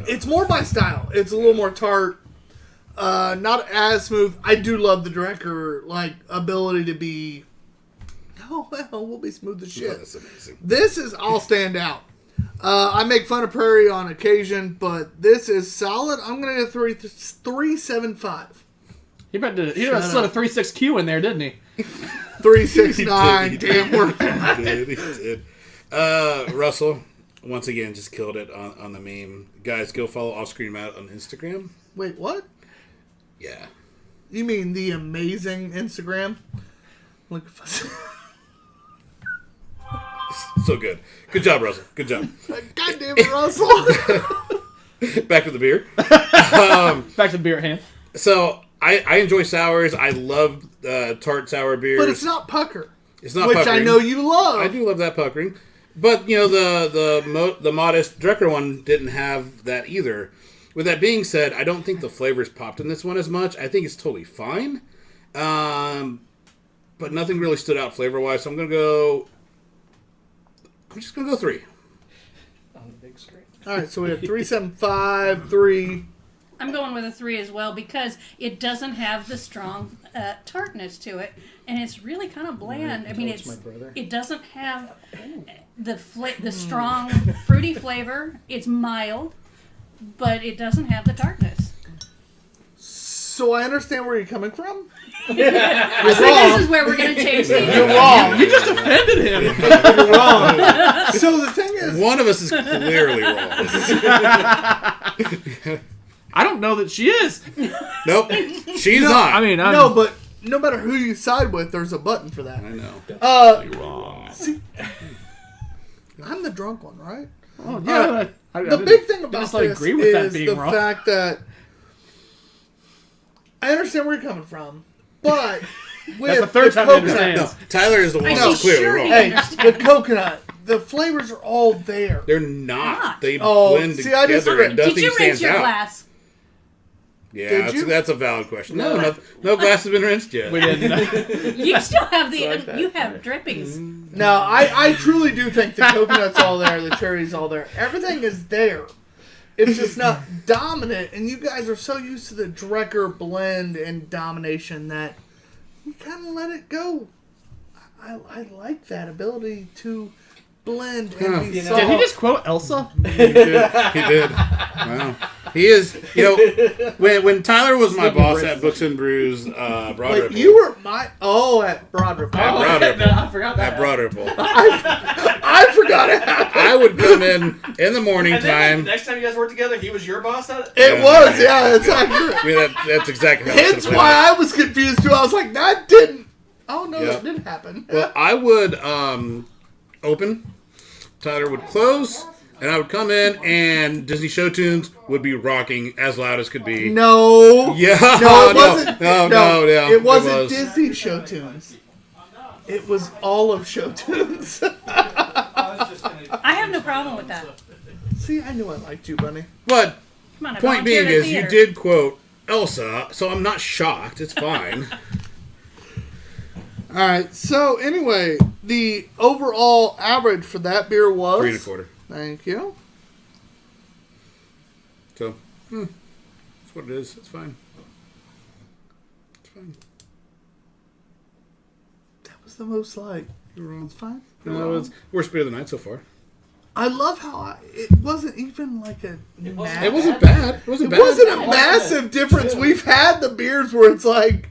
it's more my style. It's a little more tart. Not as smooth. I do love the Drecker, ability to be... Oh, well, we'll be smooth as shit. Oh, that's amazing. This is all stand out. I make fun of Prairie on occasion, but this is solid. I'm going to go 3.75. He slid a up. 3.6Q in there, didn't he? 3.69. Damn, we're... He did. Russell, once again, just killed it on the meme. Guys, go follow Off-Screen Matt on Instagram. Wait, what? Yeah. You mean the amazing Instagram? Look, So good. Good job, Russell. Good job. God damn it, Russell! Back to the beer. Back to the beer at hand. So, I enjoy sours. I love tart sour beers. But it's not pucker. It's not which puckering. I know you love. I do love that puckering. But, the modest Drecker one didn't have that either. With that being said, I don't think the flavors popped in this one as much. I think it's totally fine. But nothing really stood out flavor-wise, so I'm just going to go 3. On the big screen. All right, so we have 3.75, 3. I'm going with a 3 as well because it doesn't have the strong tartness to it, and it's really kind of bland. I mean, it doesn't have the strong fruity flavor. It's mild, but it doesn't have the tartness. So I understand where you're coming from. So this is where we're going to change these. You're wrong. You just offended him. You're wrong. So the thing is, One of us is clearly wrong. I don't know that she is. Nope. She's not. I mean, no, but no matter who you side with, there's a button for that. I know. You're wrong. See, I'm the drunk one, right? oh, yeah. The big thing about necessarily this agree with that is being the wrong. fact that I understand where you're coming from, but with That's the third time he coconut, understands. No, Tyler is the one I that's see, clearly sure wrong. he Hey, the coconut, the flavors are all there. They're not. They Oh, blend see, I together disagree. and nothing Did you rinse stands your out. glass? Yeah, Did you? that's a valid question. No glass has been rinsed yet. We didn't. You still have you have drippings. No, I truly do think the coconut's all there, the cherry's all there. Everything is there. It's just not dominant, and you guys are so used to the Drecker blend and domination that you kind of let it go. I like that ability to blend and be soft. Did he just quote Elsa? He did. Wow. He is, when Tyler was my boss at Books and Brews, Broad Wait, Ripple. you were at Broad Ripple. At Broad Ripple. I forgot that. At Broad Ripple. I forgot it happened. I would come in the morning And then time. next time you guys worked together, he was your boss at it? It was, yeah, that's accurate. I mean, that's exactly how Hence why I was confused too. I was like, that didn't. Oh no, Yeah. that did happen. Well, I would open, Tyler would close, and I would come in, and Disney Show Tunes would be rocking as loud as could be. No. Yeah. No, it wasn't. No. It wasn't was. Disney Show Tunes. It was all of Show Tunes. I have no problem with that. See, I knew I liked you, Bunny. But Come on, I point being volunteered at is, you theater. did quote Elsa, so I'm not shocked. It's fine. All right. So anyway, the overall average for that beer was 3 1/4. Thank you. So, that's what it is. It's fine. It's fine. That was the most like. You're wrong. It's fine. No, it's worst beer of the night so far. I love how it wasn't even like a. It wasn't bad. It wasn't It bad. wasn't a massive difference. We've had the beers where it's like.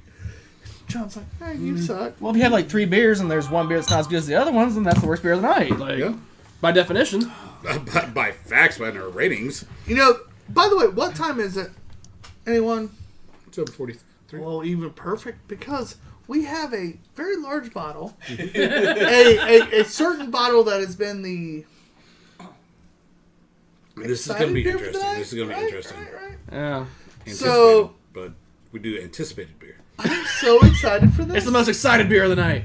John's like, hey, you suck. Well, if you have like 3 beers and there's one beer that's not as good as the other ones, then that's the worst beer of the night. Like, Yeah. by definition. By facts, by our ratings. You know, by the way, what time is it? Anyone? It's over 40. Well, even perfect because we have a very large bottle, a certain bottle that has been the. This is going to be interesting. This is going to be interesting. Right. Yeah. Anticipated, but we do anticipated beer. I'm so excited for this. It's the most excited beer of the night.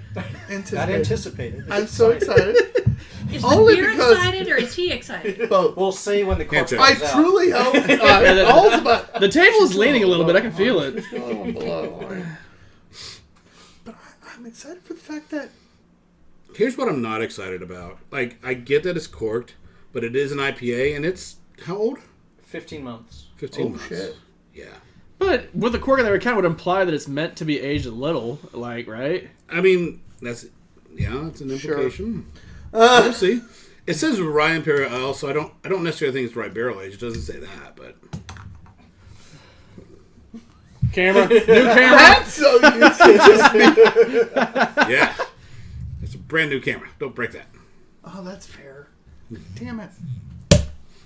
Not anticipated. I'm so excited. Is Only the beer because- excited or is he excited? Both. We'll see when the cork Can't comes check. I out. truly hope. All's about. The table is leaning a little bit. I can feel it. But I'm excited for the fact that Here's what I'm not excited about. Like, I get that it's corked, but it is an IPA, and it's how old? 15 months. 15 months. shit. Yeah. But with the cork in there, it kind of would imply that it's meant to be aged a little, like, right? I mean, that's an implication. We'll see. It says rye imperial ale, so I don't necessarily think it's rye barrel aged. It doesn't say that, but Camera, new camera. that's so used to just be. yeah, it's a brand new camera. Don't break that. Oh, that's fair. Damn it.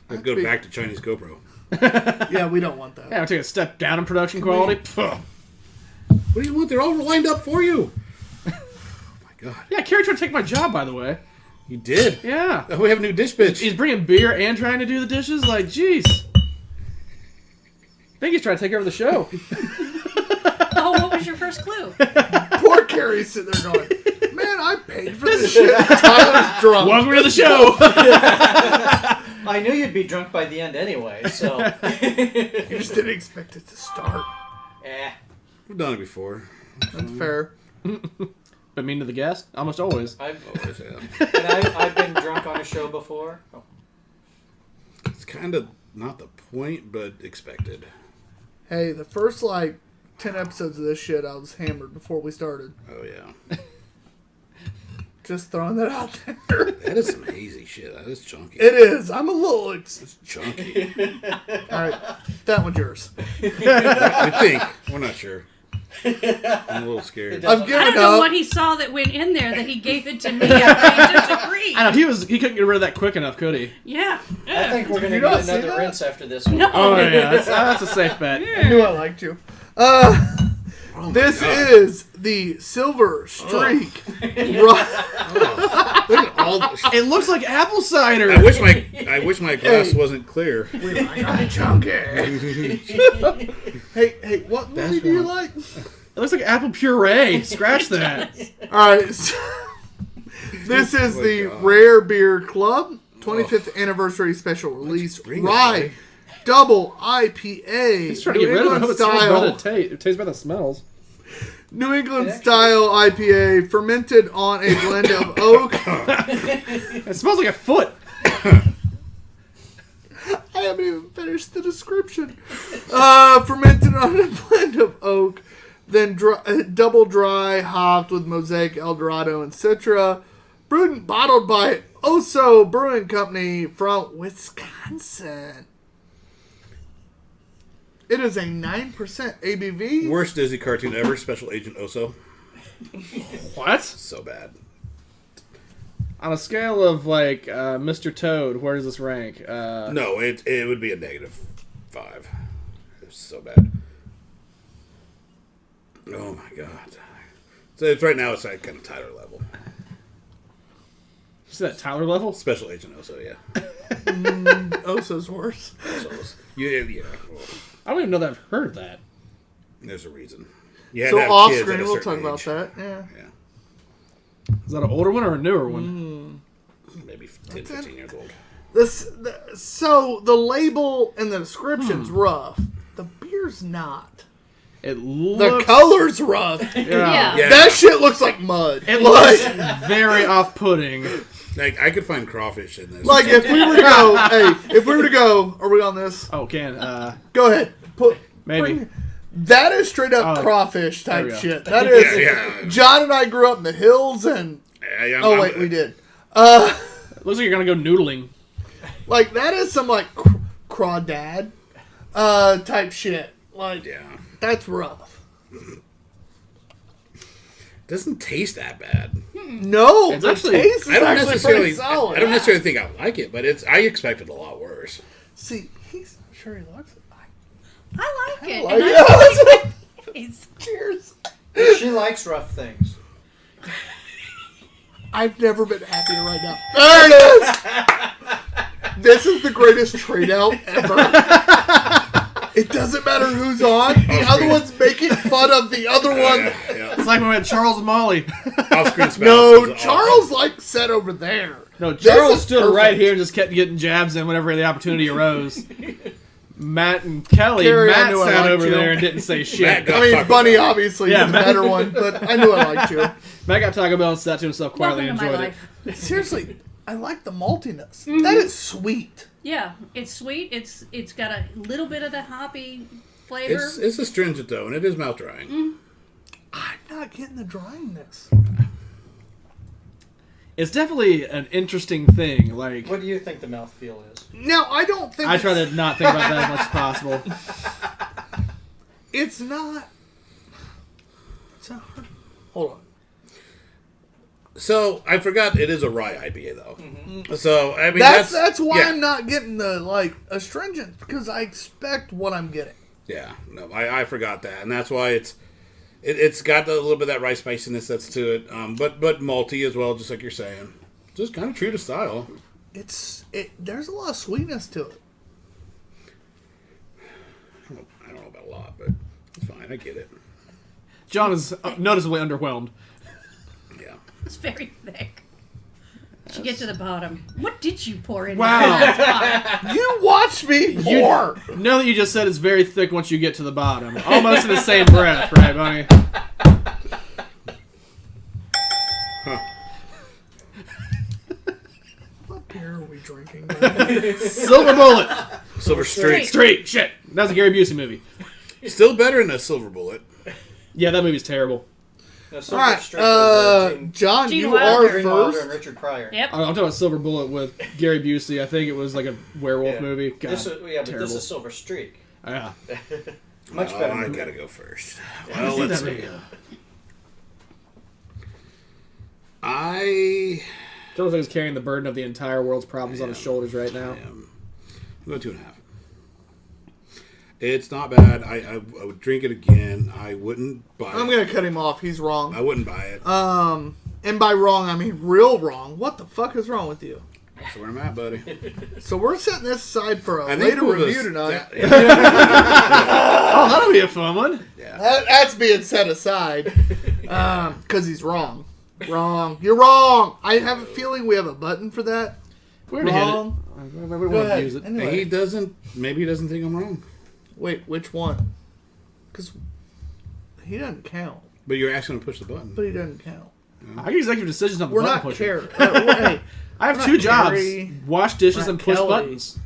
Let's go back to Chinese GoPro. Yeah, we don't want that. Yeah, we're taking a step down in production quality. Pfft. What do you want? They're all lined up for you. Oh my god. Yeah, Carrie tried to take my job, by the way. You did. Yeah. Oh, we have a new dish bitch. He's bringing beer and trying to do the dishes. Like, jeez. I think he's trying to take over the show. Oh, what was your first clue? Poor Carrie's sitting there going, man, I paid for this shit. Tyler's drunk. Welcome to the show. I knew you'd be drunk by the end anyway, so. You just didn't expect it to start. We've done it before. That's fair. But mean to the guest? Almost always. Always, yeah. I've been drunk on a show before. Oh. It's kind of not the point, but expected. Hey, the first, 10 episodes of this shit, I was hammered before we started. Oh yeah. Just throwing that out there. That is some hazy shit. That is chunky. It is. I'm a little... It's chunky. Alright, that one's yours. We think. We're not sure. I'm a little scared. I've I given don't know up. what he saw that went in there that he gave it to me after he disagreed. I know, he couldn't get rid of that quick enough, could he? Yeah. I think we're going to you not get see another that? rinse after this one. No. Oh, yeah. That's a safe bet. I knew I liked you. Oh my This God. is the Silver Streak. Look at all. It looks like apple cider. I wish my glass wasn't clear. I'm chunky. Hey, what movie do you like? It looks like apple puree. Scratch that. Alright, so this is the God. Rare Beer Club 25th anniversary special release bring it, rye buddy. double IPA. He's trying to get rid of it. It smells better than it tastes better than it smells. New England style IPA fermented on a blend of oak. It smells like a foot. I haven't even finished the description. Fermented on a blend of oak, then double dry hopped with Mosaic, Eldorado, and Citra. Brewed and bottled by Oso Brewing Company from Wisconsin. It is a 9% ABV. Worst Disney cartoon ever. Special Agent Oso. What? So bad. On a scale of Mr. Toad, where does this rank? No, it would be a -5. It's so bad. Oh my god. So it's right now it's like kind of Tyler level. Is that Tyler level? Special Agent Oso, yeah. Oso's worse. Osos. Yeah. Well, I don't even know that I've heard of that. there's a reason. You had So to have off kids screen, at a we'll certain talk about age. that. Yeah. Yeah. Is that an older one or a newer one? Maybe 10, 15 years old. So the label and the description's rough. The beer's not. It The looks... color's rough. Yeah. Yeah. That shit looks like mud. It looks very off-putting. Like I could find crawfish in this. Like if we were to go, are we on this? Oh, Go ahead. maybe. That is straight up Oh, crawfish there type we go. shit. That is. Yeah. John and I grew up in the hills, and we did. It looks like you're going to go noodling. Like that is some crawdad type shit. Like Yeah. that's rough. Doesn't taste that bad. No, It's the actually- taste is I don't actually necessarily. pretty solid. I don't necessarily think I like it, but I expected a lot worse. See, he's sure he likes it. I like it. like and it. I like it. likes rough things? I've never been happier right now. There it is! This is the greatest trade out ever. It doesn't matter who's on. The other one's making fun of the other one. Yeah. It's like when we had Charles and Molly. Off-screen spouse No, is Charles like sat over there. No, This Charles is stood perfect. right here and just kept getting jabs in whenever the opportunity arose. Matt and Kelly, Carrie, I Matt knew I sat liked over you. there and didn't say Matt shit. got I mean, Taco Bunny Bell. obviously Yeah, is the Matt- better one, but I knew I liked you. Matt got Taco Bell and sat to himself quietly Welcome and to my enjoyed it. life. Seriously, I like the maltiness. That is sweet. Yeah, it's sweet. It's got a little bit of the hoppy flavor. It's astringent though, and it is mouth drying. I'm not getting the dryingness. It's definitely an interesting thing. Like, What do you think the mouthfeel is? Now, I don't think I try to not think about that as much as possible. It's not. Hold on. So I forgot it is a rye IPA though. So I mean That's why yeah. I'm not getting the astringent, because I expect what I'm getting. Yeah, no, I forgot that, and that's why it's got a little bit of that rice spiciness that's to it, but malty as well, just like you're saying, just kind of true to style. There's a lot of sweetness to it. I don't know about a lot, but it's fine. I get it. John is noticeably underwhelmed. Yeah. It's very thick. Should get to the bottom. What did you pour in? Wow. You watch me pour. Know that you just said it's very thick once you get to the bottom. Almost in the same breath, right, Bunny? What beer are we drinking? Silver Bullet. Silver Streak. Straight. Shit. That was a Gary Busey movie. Still better than a Silver Bullet. Yeah, that movie's terrible. No, All Silver right, Streak was, John, Gene you Wilder. are Gary Wilder and first. Richard Pryor. Yep. I'm talking about Silver Bullet with Gary Busey. I think it was like a werewolf Yeah. movie. God, This is, but terrible. this is Silver Streak. Yeah. Much Oh, better. I movie. gotta go first. Well, let's see. I John looks like he's carrying the burden of the entire world's problems on his shoulders right now. am. I'm going 2.5. It's not bad. I would drink it again. I wouldn't buy it. I'm gonna cut him off. He's wrong. I wouldn't buy it. And by wrong, I mean real wrong. What the fuck is wrong with you? That's where I'm at, buddy. So we're setting this aside for a I think later for the review tonight. Yeah. Oh, that'll be a fun one. That's being set aside because he's wrong. Wrong. You're wrong. I have a feeling we have a button for that. We already hit it. Wrong. We Go won't ahead. use it. Anyway. He doesn't. Maybe he doesn't think I'm wrong. Wait, which one? Because he doesn't count. But you're asking him to push the button. But he doesn't count. I get executive decisions on the We're button not pushing. hey, I have we're two not jobs: Gary, wash dishes Matt and push Kelly. buttons.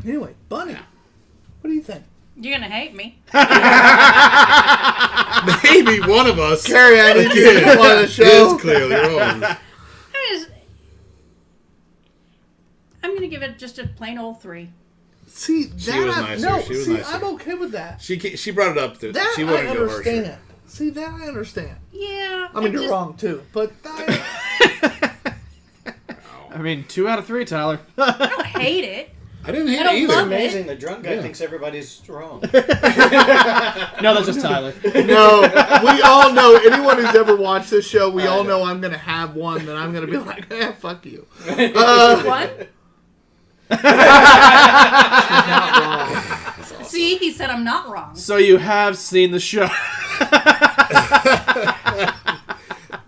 Anyway, Bunny, what do you think? You're gonna hate me. Maybe one of us. Carrie, I need you to come on the show. Is clearly wrong. I'm gonna give it just a plain old 3. See, that She was I, nicer. no, She was see, nicer. I'm okay with that. She brought it up. That She I wanted to go understand. harsher. See, that I understand. Yeah. I mean, you're wrong too, but I, I mean, 2 out of 3, Tyler. I don't hate it. I didn't hate I don't it It's love either. it. amazing. The drunk guy Yeah. thinks everybody's wrong. No, that's just Tyler. no, we all know. Anyone who's ever watched this show, we all know I'm gonna have one that I'm gonna be like, fuck you. What? Not wrong. See, he said I'm not wrong. So you have seen the show.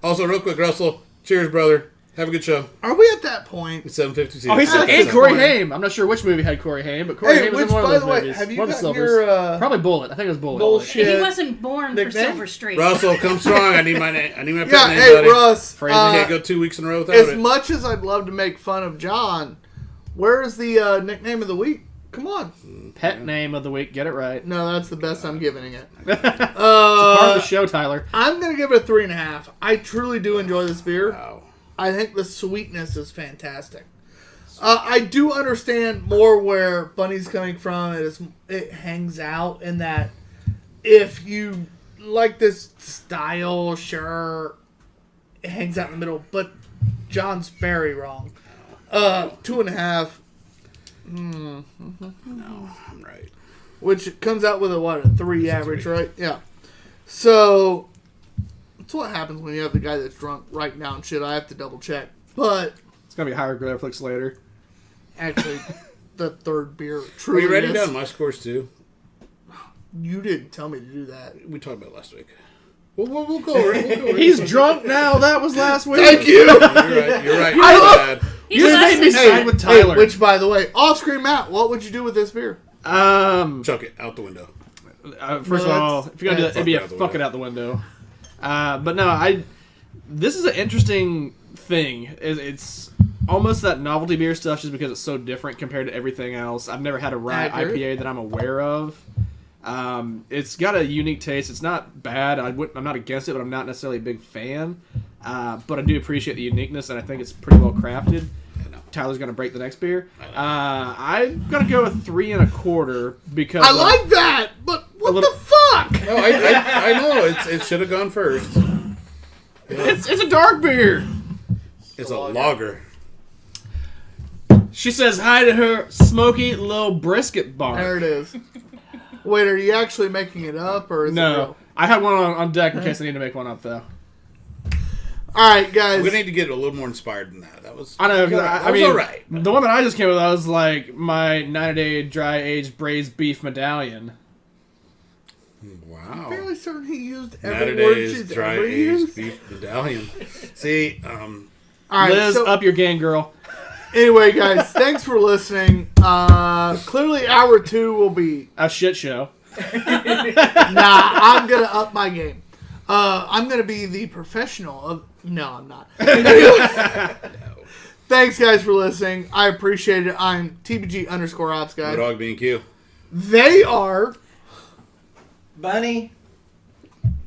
Also, real quick, Russell. Cheers, brother. Have a good show. Are we at that point? It's 7:52. Oh, he said, That's and Corey disappointing. Haim. I'm not sure which movie had Corey Haim, but Corey Hey, Haim was which, in one by of the those way, movies. have you One of the gotten Silvers. your Probably Bullet. I think it was Bullet. bullshit? He wasn't born for Nickname? Silver Streak. Russell, come strong. I need my pet Yeah, name, hey, buddy. Russ. Phrasing. Can't go 2 weeks in a row without As it. much as I'd love to make fun of John, where is the nickname of the week? Come on. Pet name of the week. Get it right. No, that's the best I'm giving it. Part of the show, Tyler. I'm going to give it a 3.5. I truly do enjoy this beer. Wow. I think the sweetness is fantastic. I do understand more where Bunny's coming from. It hangs out in that if you like this style, sure, it hangs out in the middle. But John's very wrong. 2.5. No, I'm right. Which comes out with a 3 average, right? Yeah. So It's what happens when you have the guy that's drunk writing down shit. I have to double check. But It's gonna be hieroglyphics later. actually, the third beer Are truly you writing is. down my scores too? You didn't tell me to do that. We talked about it last week. We'll go over it. We'll go over it. He's drunk now. That was last week. Thank you. You're right. You're right. I You're love- bad. He's You just made me listening. side with Tyler. which, by the way, off-screen Matt, what would you do with this beer? Chuck it out the window. First of all, if you're gonna do that, it'd be a Fuck it out the fuck it out the window. But no, this is an interesting thing. It's almost that novelty beer stuff, just because it's so different compared to everything else. I've never had a rye Accurate. IPA that I'm aware of. It's got a unique taste. It's not bad. I'm not against it, but I'm not necessarily a big fan. But I do appreciate the uniqueness, and I think it's pretty well crafted. Tyler's gonna break the next beer. I'm gonna go with 3 1/4 because I like that, but what the fuck? No, I know. It should have gone first. it's a dark beer. It's a lager. She says hi to her smoky little brisket bar. There it is. Wait, are you actually making it up, or is it No, real? I had one on deck in case I need to make one up though. All right, guys. We need to get a little more inspired than that. That was. I know. 'Cause That I was mean, all right. the one that I just came with, I was like my 90-day dry aged braised beef medallion. Wow. fairly certain he used Not every a word day's she's dry ever aged used. beef medallion. See, All right, Liz, so up your game, girl. anyway, guys, thanks for listening. Clearly, hour 2 will be. A shit show. I'm gonna up my game. I'm gonna be the professional of. No, I'm not. Thanks, guys, for listening. I appreciate it. I'm TBG_Ops guy. Dog being Q. They are. Bunny.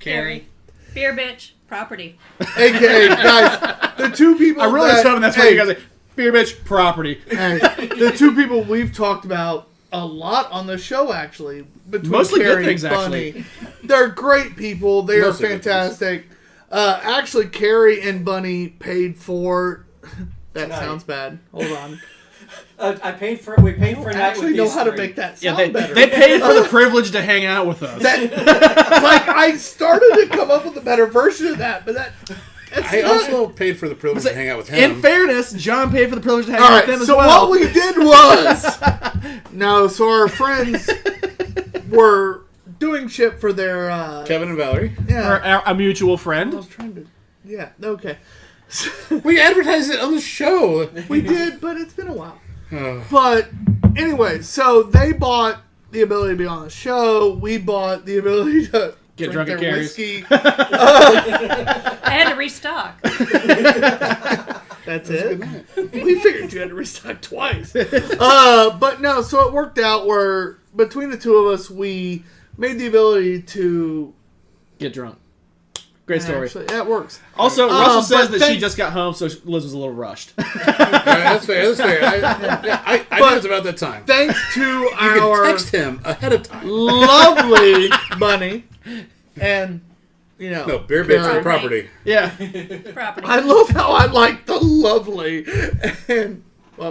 Carrie. Beer bitch. Property. AKA, guys, the two people. I really was hoping that's what you guys say. Beer bitch property. Hey, the two people we've talked about a lot on the show, actually. Between Mostly good Carrie things, and Bunny. They're great people. They Mostly are good fantastic. Actually, Carrie and Bunny paid for. That Tonight. sounds bad. Hold on. I paid for it. We paid for I a night actually with know these how to three. make that Yeah, sound better. they paid for the privilege to hang out with us. Like, I started to come up with a better version of that, but that's I not- also paid for the privilege to hang out with him. In fairness, John paid for the privilege to hang All out right, with them as so well. what we did was so our friends were doing shit for their Kevin and Valerie. a mutual I friend. was trying to okay. We advertised it on the show. We did, but it's been a while. But anyway, so they bought the ability to be on the show. We bought the ability to Get drink drunk at their Carrie's. whiskey. I had to restock. That's it. We figured you had to restock twice. But no, so it worked out where between the two of us, we made the ability to. Get drunk. Great story. Actually, that works. Also, Russell says but that she thank- just got home, so Liz was a little rushed. All right, that's fair. That's fair. I But- knew it's about that time. Thanks to You our can text him ahead of time. lovely Bunny and No, beer bitch Carrie. and property. Yeah. Property. I love how I like the lovely and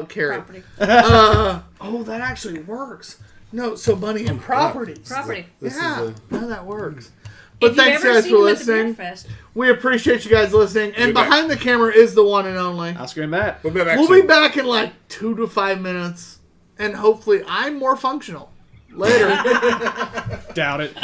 Carrie. Property. Oh, that actually works. No, so Bunny and property. Property. This Yeah, is now that works. But If you've thanks ever guys seen for him at the Beer listening. Fest, We appreciate you guys listening. And We'll be back. behind the camera is the one and only. Oscar and Matt. We'll be back We'll soon. be back in like 2 to 5 minutes. And hopefully I'm more functional. Later. Doubt it.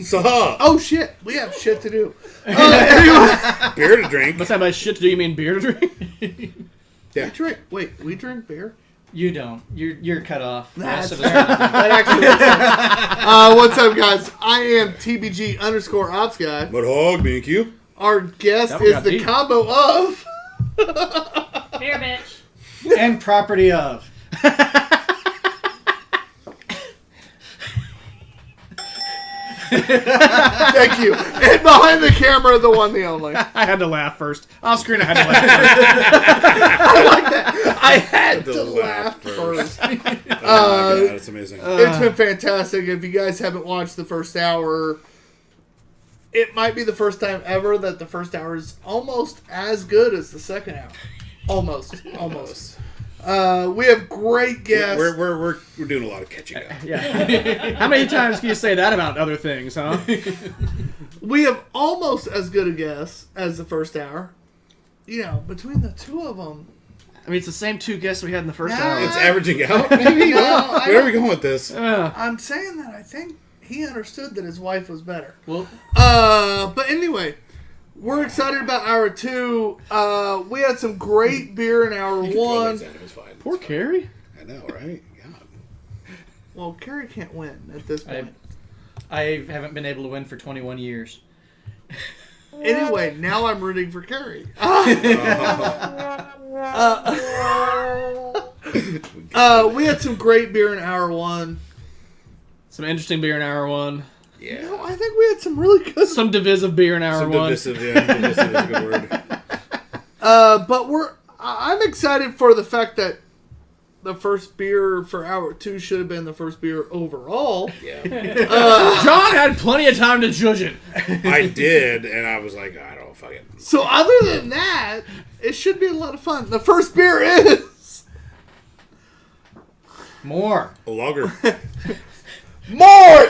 So, Oh shit, we have shit to do. Anyway, beer to drink. By the time by shit to do, you mean beer to drink? Yeah. we drink beer. You don't. You're cut off. That's Rest of fair. us are- That actually makes sense. What's up, guys? I am TBG_Ops guy. But hog, thank you. Our guest That one is got the deep. combo of. Beer bitch. and property of. Thank you. And behind the camera, the one, the only. I had to laugh first. Off screen, I had to laugh first. I like that. I had to laugh first. Oh my god, that's amazing. It's been fantastic. If you guys haven't watched the first hour, it might be the first time ever that the first hour is almost as good as the second hour. Almost. We have great guests. We're doing a lot of catching up. Yeah. How many times can you say that about other things, huh? We have almost as good a guest as the first hour. You know, between the two of them. I mean, it's the same two guests we had in the first Nah. hour. It's averaging out, maybe? No, Where are we going with this? I'm saying that I think he understood that his wife was better. Well, But anyway, we're excited about hour 2. We had some great beer in hour 1. Poor Carrie. I know, right? God. Well, Carrie can't win at this point. I haven't been able to win for 21 years. Anyway, now I'm rooting for Carrie. We had some great beer in hour 1. Some interesting beer in hour 1. Yeah. No, I think we had some really good. Some divisive beer in hour Some 1. divisive, yeah. Divisive is a good word. But I'm excited for the fact that the first beer for hour 2 should have been the first beer overall. Yeah. John had plenty of time to judge it. I did, and I was like, I don't fuck it. So other than that, it should be a lot of fun. The first beer is More. A lager. More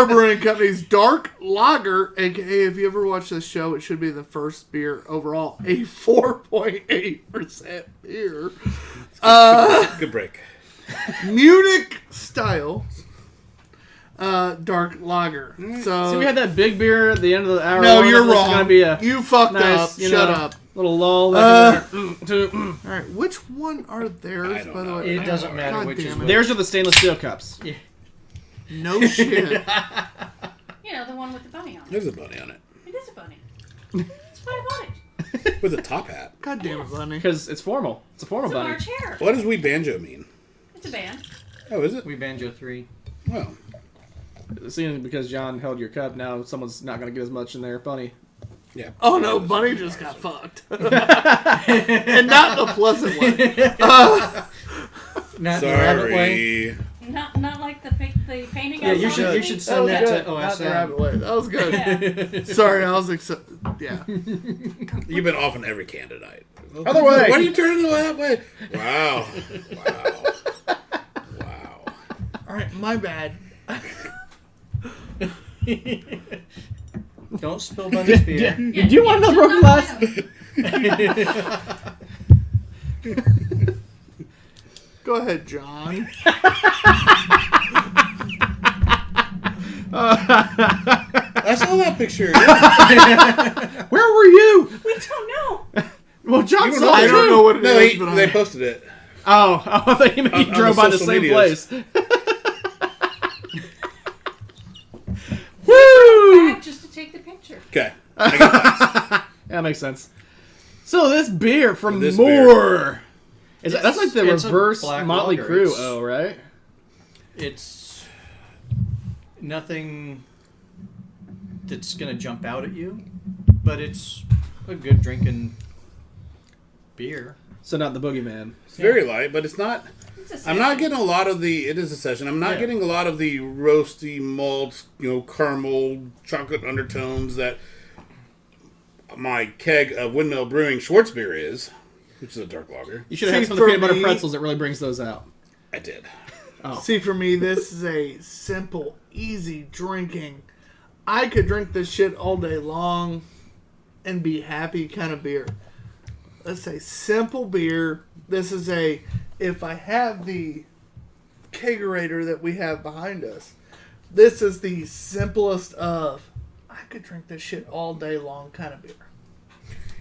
Brewing Company's Dark Lager, aka if you ever watch this show, it should be the first beer overall, a 4.8% beer. Good break. Munich style Dark Lager. So See, we had that big beer at the end of the hour. no, one. you're This is wrong. gonna be a You fucked nice, up. you Shut know, up. little lull. All right, which one are theirs? I don't By the know. way, It doesn't matter God which damn is it. which. Theirs are the stainless steel cups. No shit. You know, the one with the bunny on it. There's a bunny on it. It is a bunny. That's what I wanted. With a top hat. God damn it, Bunny. Because it's formal. It's a formal It's a bunny. March hare. What does We Banjo mean? It's a band. Oh, is it? We Banjo 3. Well, Seeing because John held your cup, now someone's not going to get as much in there. Bunny. yeah. Oh no, Bunny just got fucked. And not in a pleasant way. Not in the rabbit way. Sorry. Not like the painting. Yeah, I you saw should on you the should thing. send that to Not the OSM. rabbit way. That was good. Yeah. Sorry, I was yeah. You've been off on every can tonight. Other way. Why are you turning that way? Wow. Wow. All right, my bad. Don't spill Bunny's beer. Do you want another broken glass? Go ahead, John. I saw that picture. Where were you? We don't know. Well, John You don't saw know. it I don't too. know what it No, is, but they posted it. Oh, I thought you meant you On drove the by the social same medias. place. Woo! Woo! Back just to take the picture. Okay. I got that. That makes sense. So this beer from This Moore. That's like the It's a reverse black Motley lager. Crue. It's- Oh, right? It's nothing that's going to jump out at you, but it's a good drinking beer. So not the Boogeyman. It's very light, but it's not. It's a I'm not session. getting a lot of the. It is a session. I'm not Yeah. getting a lot of the roasty malt, caramel, chocolate undertones that my keg of Windmill Brewing Schwarzbier is, which is a dark lager. You should have had See, some of the for peanut butter me- pretzels that really brings those out. I did. See, for me, this is a simple, easy drinking. I could drink this shit all day long and be happy kind of beer. Let's say simple beer. This is if I have the kegerator that we have behind us, This is the simplest of, I could drink this shit all day long kind of beer.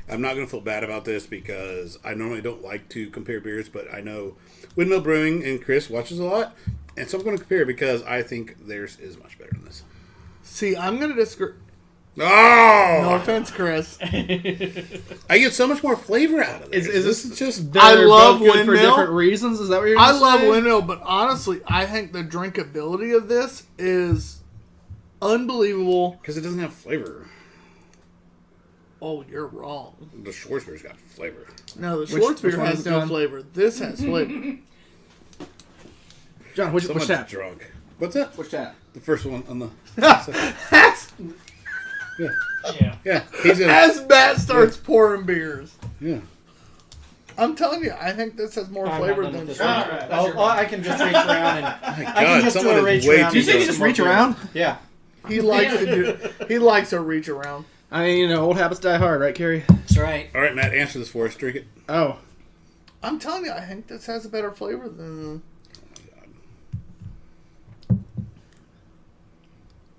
I'm not going to feel bad about this because I normally don't like to compare beers, but I know Windmill Brewing and Chris watches a lot, and so I'm going to compare because I think theirs is much better than this. See, I'm going to disagree. Oh! No offense, Chris. I get so much more flavor out of this. Is this is just... I They're love both good for Windmill. different reasons. Is that what you're I saying? love Windmill, but honestly, I think the drinkability of this is unbelievable. Because it doesn't have flavor. Oh, you're wrong. The Schwarzbier's got flavor. No, the Which Schwarzbier one has is it, no John? flavor. This has flavor. John, which Someone's tap? drunk. What's that? Which tap? The first one on the... As Yeah. Yeah. Yeah. He's in... Matt starts pouring beers. Yeah. I'm telling you, I think this has more I'm flavor not done than with this Schwarzbier. one. I can just reach around and My I can God, just do someone a is reach way around. too You think you drunk. just reach around? Yeah. He likes to do. He likes to reach around. I mean, old habits die hard, right, Carrie? That's right. All right, Matt, answer this for us. Drink it. Oh. I'm telling you, I think this has a better flavor than.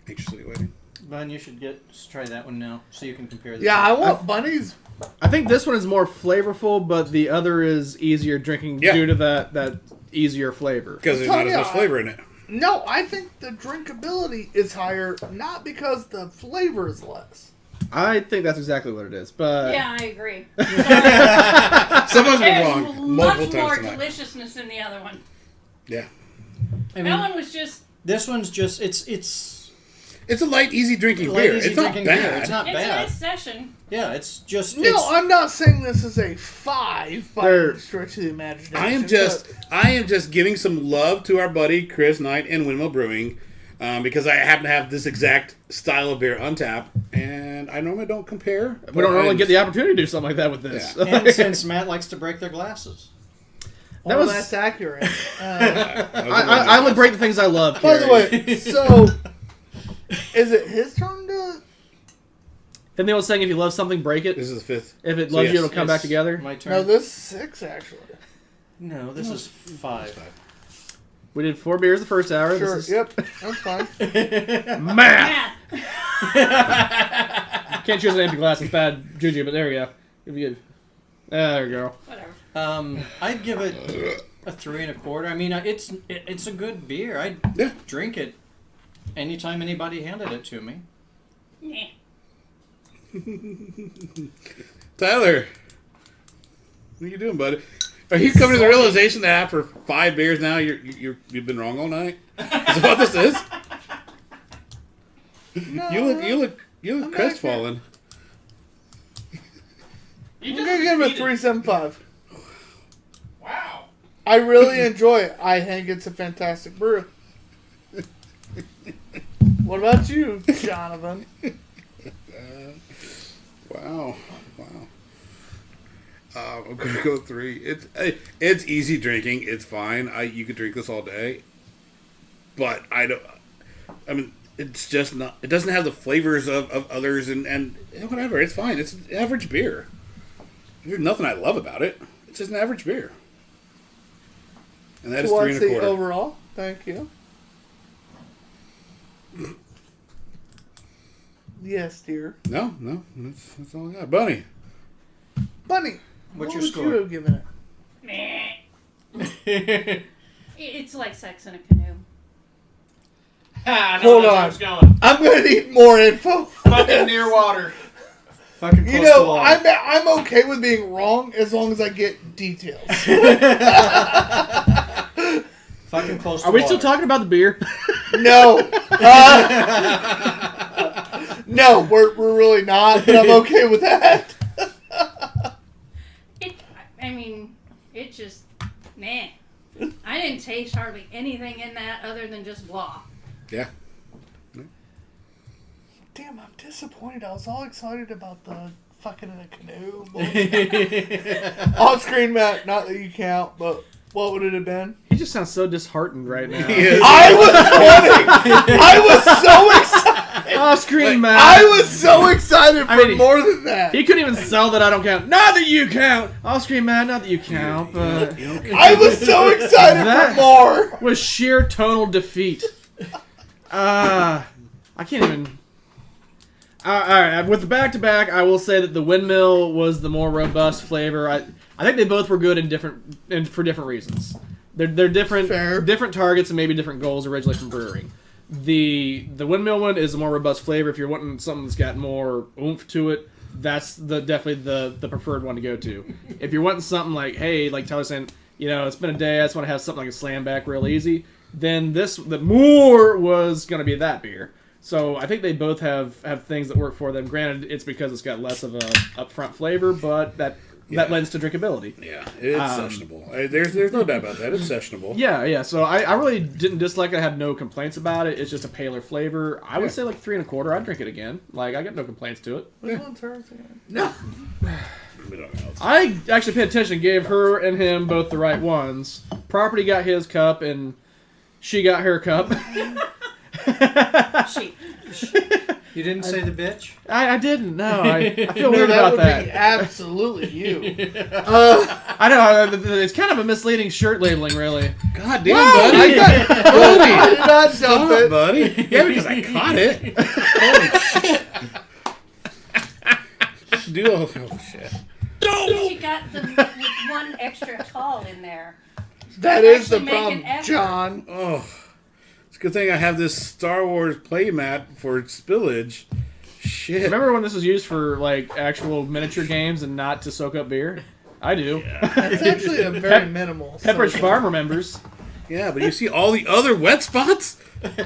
Anxiously waiting. Bun, you should just try that one now so you can compare this. Yeah, I want Bunny's. I think this one is more flavorful, but the other is easier drinking due to that easier flavor. Because there's not telling as you, much flavor in it. No, I think the drinkability is higher, not because the flavor is less. I think that's exactly what it is, but Yeah, I agree. Someone's been There's wrong much multiple more times tonight. deliciousness in the other one. Yeah. I mean, That one was just. this one's just it's It's a light, easy drinking light, beer. easy It's not drinking bad. beer. It's not It's bad. a nice session. Yeah, it's just No, it's, I'm not saying this is a 5 by There- any stretch of the imagination. I am just giving some love to our buddy Chris Knight and Windmill Brewing because I happen to have this exact style of beer on tap, and I normally don't compare. we don't normally get the opportunity to do something like that with this. Yeah. and since Matt likes to break their glasses. That Well, was- that's accurate. I only break the things I love. By the Carrie. way, so is it his turn to? And they were saying if you love something, break it. This is the fifth. If it So loves you, yes. it'll come back Yes, together. My turn. No, this is 6 actually. No, this is 5. We did 4 beers the first hour. Sure. This Yep. That's fine. is math. Yeah. Can't choose an empty glass. It's bad juju, but there we go. If you, there we go. Whatever. I'd give it a 3 1/4. I mean, it's a good beer. I'd Yeah. drink it anytime anybody handed it to me. Yeah. Tyler, what are you doing, buddy? Are you coming to the realization that after 5 beers now you've been wrong all night? Is that what this is? No, You look crestfallen. I'm gonna give it a 3.75. Wow. I really enjoy it. I think it's a fantastic brew. What about you, Jonathan? Wow. I'm gonna go 3. It's easy drinking. It's fine. You could drink this all day, but I don't. I mean, it's just not. It doesn't have the flavors of others, and whatever. It's fine. It's an average beer. There's nothing I love about it. It's just an average beer, and that is So 3 what's the 1/4. overall? Thank you. Yes, dear. No, that's all I got. Bunny. Bunny, What's what your would score? you have given it? It's like sex in a canoe. Hold on. I'm gonna need more info. Fucking near water. Fucking You close to know, water. I'm okay with being wrong as long as I get details. Fucking close to Are we water. still talking about the beer? No. No, we're really not, but I'm okay with that. I mean, it just, man. I didn't taste hardly anything in that other than just blah. Yeah. Damn, I'm disappointed. I was all excited about the fucking in a canoe. Off screen, Matt, not that you count, but what would it have been? He just sounds so disheartened right now. I was wanting. I was so excited. Off screen, man. I was so excited for I mean, more than that. He couldn't even sell that I don't count. Not that you count. Off screen, man. Not that you count. But I was so excited That- for more. was sheer tonal defeat. I can't even. All right, with the back-to-back, I will say that the Windmill was the more robust flavor. I think they both were good for different reasons. They're different, different targets and maybe different goals originally from brewing. The Windmill one is a more robust flavor. If you're wanting something that's got more oomph to it, that's definitely the preferred one to go to. If you're wanting something like, hey, like Tyler's saying, it's been a day, I just want to have something like a slam back real easy, then the more was going to be that beer. So I think they both have things that work for them. Granted, it's because it's got less of a upfront flavor, but that lends to drinkability. Yeah, it's sessionable. There's no doubt about that. It's sessionable. Yeah. So I really didn't dislike it. I had no complaints about it. It's just a paler flavor. I would say like 3 1/4. I'd drink it again. Like I got no complaints to it. Which one's hers again? No. I actually paid attention and gave her and him both the right ones. Property got his cup and she got her cup. You didn't say the bitch? I didn't. No, I feel weird about that. Be absolutely you. I know. It's kind of a misleading shirt labeling, really. God damn, buddy. I did not dump it. buddy. Yeah, because I caught it. Holy shit. Oh, shit. She got the one extra tall in there. That is the Actually make problem, an effort. John. Oh. It's a good thing I have this Star Wars playmat for spillage. Shit. Remember when this was used for like actual miniature games and not to soak up beer? I do. It's actually a very minimal. Pepperidge so- Farm remembers. Yeah, but you see all the other wet spots? What's the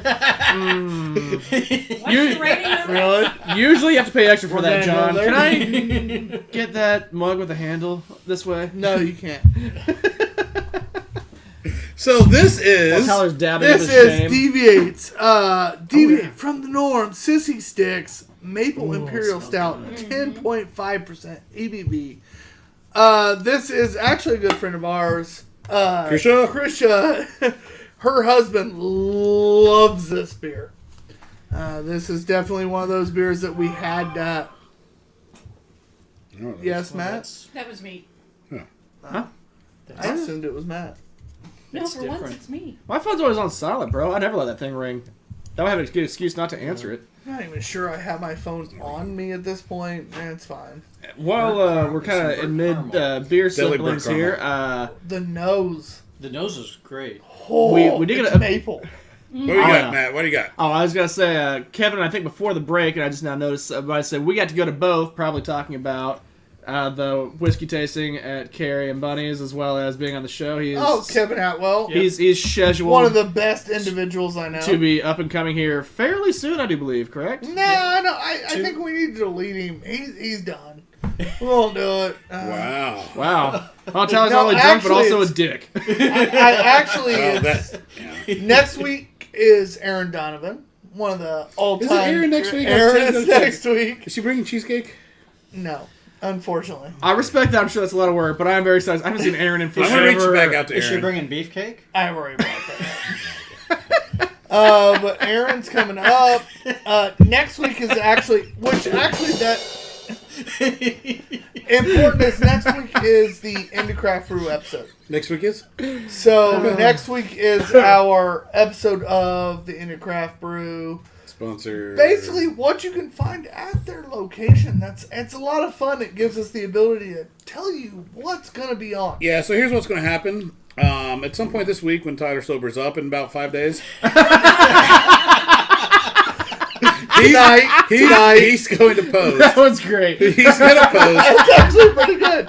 rating on that? Usually you have to pay extra for We're that, gonna John. go there. Can I get that mug with a handle this way? No, you can't. So this While is... Tyler's dabbing This with his is shame. Deviates. Deviate from the norm. Sissy Sticks. Maple Imperial Stout. 10.5% ABV. This is actually a good friend of ours. Krisha. Her husband loves this beer. This is definitely one of those beers that we had. Yes, Matt? That was me. I assumed it was Matt. No, It's for once different. it's me. My phone's always on silent, bro. I never let that thing ring. That would have a good excuse not to answer it. I'm not even sure I have my phone on me at this point. It's fine. While we're kind of in mid beer Deli siblings brick here, The nose. The nose is great. Oh, we did it's get a- maple. What do you got, Matt? What do you got? I was gonna say, Kevin, I think before the break, and I just now noticed, but I said we got to go to both, probably talking about the whiskey tasting at Carrie and Bunny's, as well as being on the show. Kevin Atwell. He's scheduled One of the best individuals I know. to be up and coming here fairly soon, I do believe, correct? No, I think we need to delete him. He's done. We won't do it. Wow. Wow. Well, Tyler's No, not only drunk, but actually, also a dick. I actually, Oh, it's- yeah. next week is Aaron Donovan. One of the all-time. Is it Aaron next week? Aaron is next week. Is she bringing cheesecake? No, unfortunately. I respect that. I'm sure that's a lot of work, but I'm very excited. I haven't seen Aaron in I'm forever. going to reach back out to Is she Aaron. bringing beefcake? I worry about that. But Aaron's coming up. Next week is actually that important is next week is the Indie Craft Brew episode. Next week is? So next week is our episode of the Indie Craft Brew. Sponsor. Basically, what you can find at their location. It's a lot of fun. It gives us the ability to tell you what's going to be on. Yeah, so here's what's going to happen. At some point this week, when Tyler sobers up in about 5 days, he's going to pose. That one's great. He's going to pose. That's actually pretty good.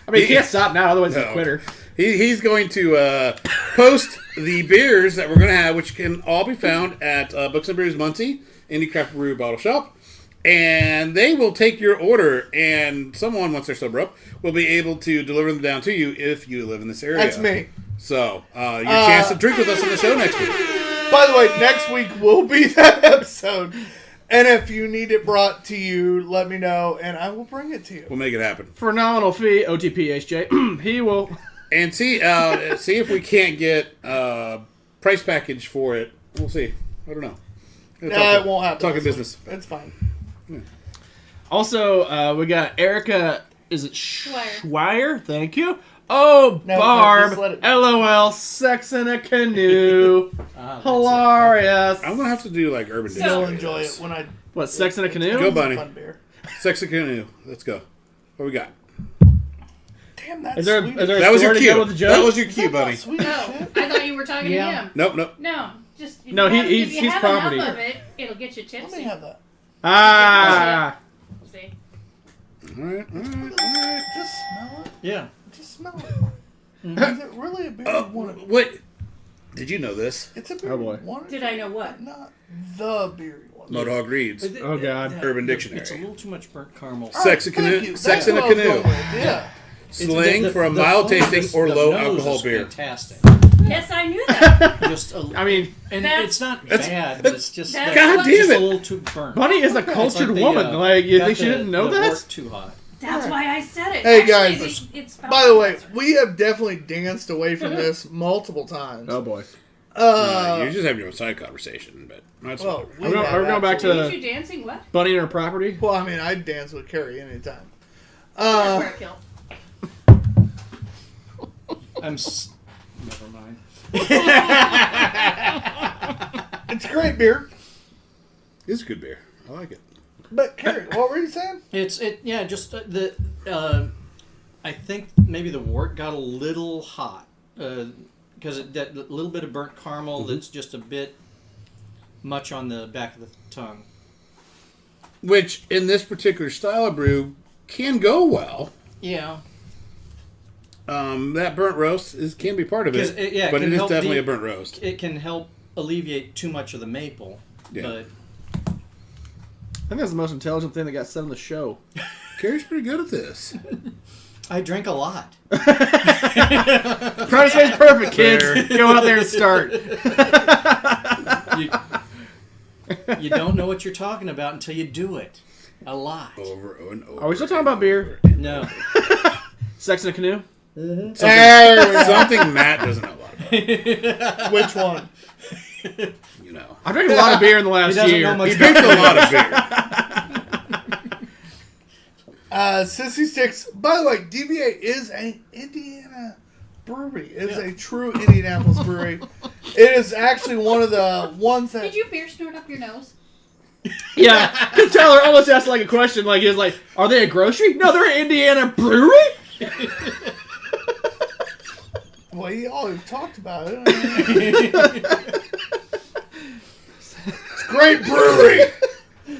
I mean, you can't stop now, otherwise he's No. a quitter. He's going to post the beers that we're going to have, which can all be found at Books and Brews Muncie, Indie Craft Brew Bottle Shop. And they will take your order, and someone, once they're sober up, will be able to deliver them down to you if you live in this area. That's me. So, your chance to drink with us on the show next week. By the way, next week will be that episode. And if you need it brought to you, let me know, and I will bring it to you. We'll make it happen. For a nominal fee, OTPHJ, he will. And see if we can't get price package for it. We'll see. I don't know. It won't happen. Talking this business. week. It's fine. Also, we got Erica, is it Schweier? Thank you. Oh, No, Barb. just let it- LOL. Sex in a canoe. That's Hilarious. I'm gonna have to do like Urban Still Dictionary. enjoy it when I What? Sex in a canoe? Go, Bunny. fun beer. Sex and Canoe. Let's go. What we got? Damn, that's Is there sweet. a That was your story to cue. go with the joke? That was your cue, buddy. Sweet No, shit. I thought you were talking Yeah. to him. Nope. No, just if No, you have, he's if you have property. enough of it, it'll get you Let me tipsy. have that. Ah. See? All right. Just smell it. Yeah. Just smell it. Is it really a beer you want to... Wait. Did you know this? It's a beer Oh, boy. you want Did I know what? Not the beer you want. Motorhog reads. Oh, God. Urban It's a Dictionary. little too much burnt caramel. Sex in Thank canoe. you. Sex That's in a what I was canoe. going with, Yeah. Slang The- for a the mild flavor tasting is- or the low nose alcohol is beer. Fantastic. Yes, I knew that. Just a, I mean, and That's- it's not That's- bad, but it's just that's God what- damn just it. a little too burnt. Bunny is a It's cultured like the, woman. Like, you got think she the- didn't know the that? wort too hot. That's why I said it. Hey, Actually, guys, it's By the way, we have definitely danced away from this multiple times. Oh, boy. You're just having your own side conversation, but that's Well, whatever. we Are we have going back to- absolutely- you dancing what? Bunny and her property? Well, I mean, I'd dance with Carrie anytime. That's where I killed. Never mind. It's great beer. It's a good beer. I like it. But Carrie, what were you saying? I think maybe the wort got a little hot because that little bit of burnt caramel that's just a bit much on the back of the tongue. Which, in this particular style of brew, can go well. Yeah. That burnt roast can be part of 'Cause it, it but can it is help definitely a burnt roast. It can help alleviate too much of the maple, Yeah. but I think that's the most intelligent thing that got said on the show. Carrie's pretty good at this. I drink a lot. Practice makes perfect, kids. Fair. Go out there and start. You don't know what you're talking about until you do it. A lot. Over and over. Are we still talking about beer? No. Sex in a canoe? Something Matt doesn't know a lot about. Which one? You know. I drank a lot of beer in the He last doesn't year. know much He drinks a lot of beer. Sissy Sticks. By the way, DVA is an Indiana brewery. It is a true Indianapolis brewery. It is actually one of the ones that... Did you beer snort up your nose? Yeah, because Tyler almost asked like a question, like he was like, "Are they a grocery? No, they're an Indiana brewery." Well, you always talked about it. It's a great brewery.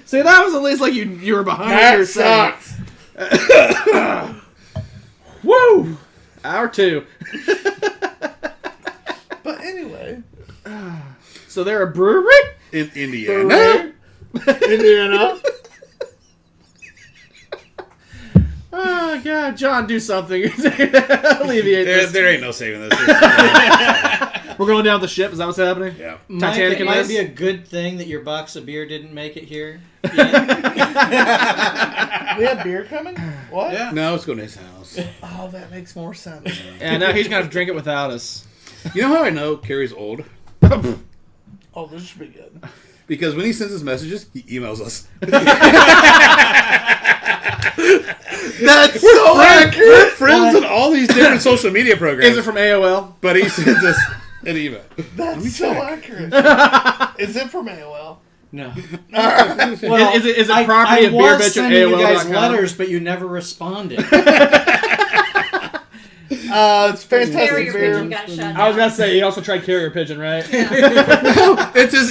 See, that was at least like you were behind That your saying. sucks. Woo! Hour 2. But anyway, So they're a brewery? In Indiana. Indiana. Oh God, John, do something. Alleviate this. There ain't no saving this. We're going down the ship. Is that what's happening? Yeah. Titanic It in might this? be a good thing that your box of beer didn't make it here. We have beer coming? What? Yeah. No, it's going to his house. Oh, that makes more sense. And now he's gonna drink it without us. You know how I know Carrie's old? Oh, this should be good. Because when he sends us messages, he emails us. That's so accurate. We're friends on all these different social media programs. Is it from AOL? But he sends us an email. That's so accurate. Is it from AOL? No. Well, is it property I of beer was bitch at sending you guys AOL.com? letters, but you never responded. It's fantastic Carrier pigeon beer. got shut down. I was gonna say he also tried carrier pigeon, right? It's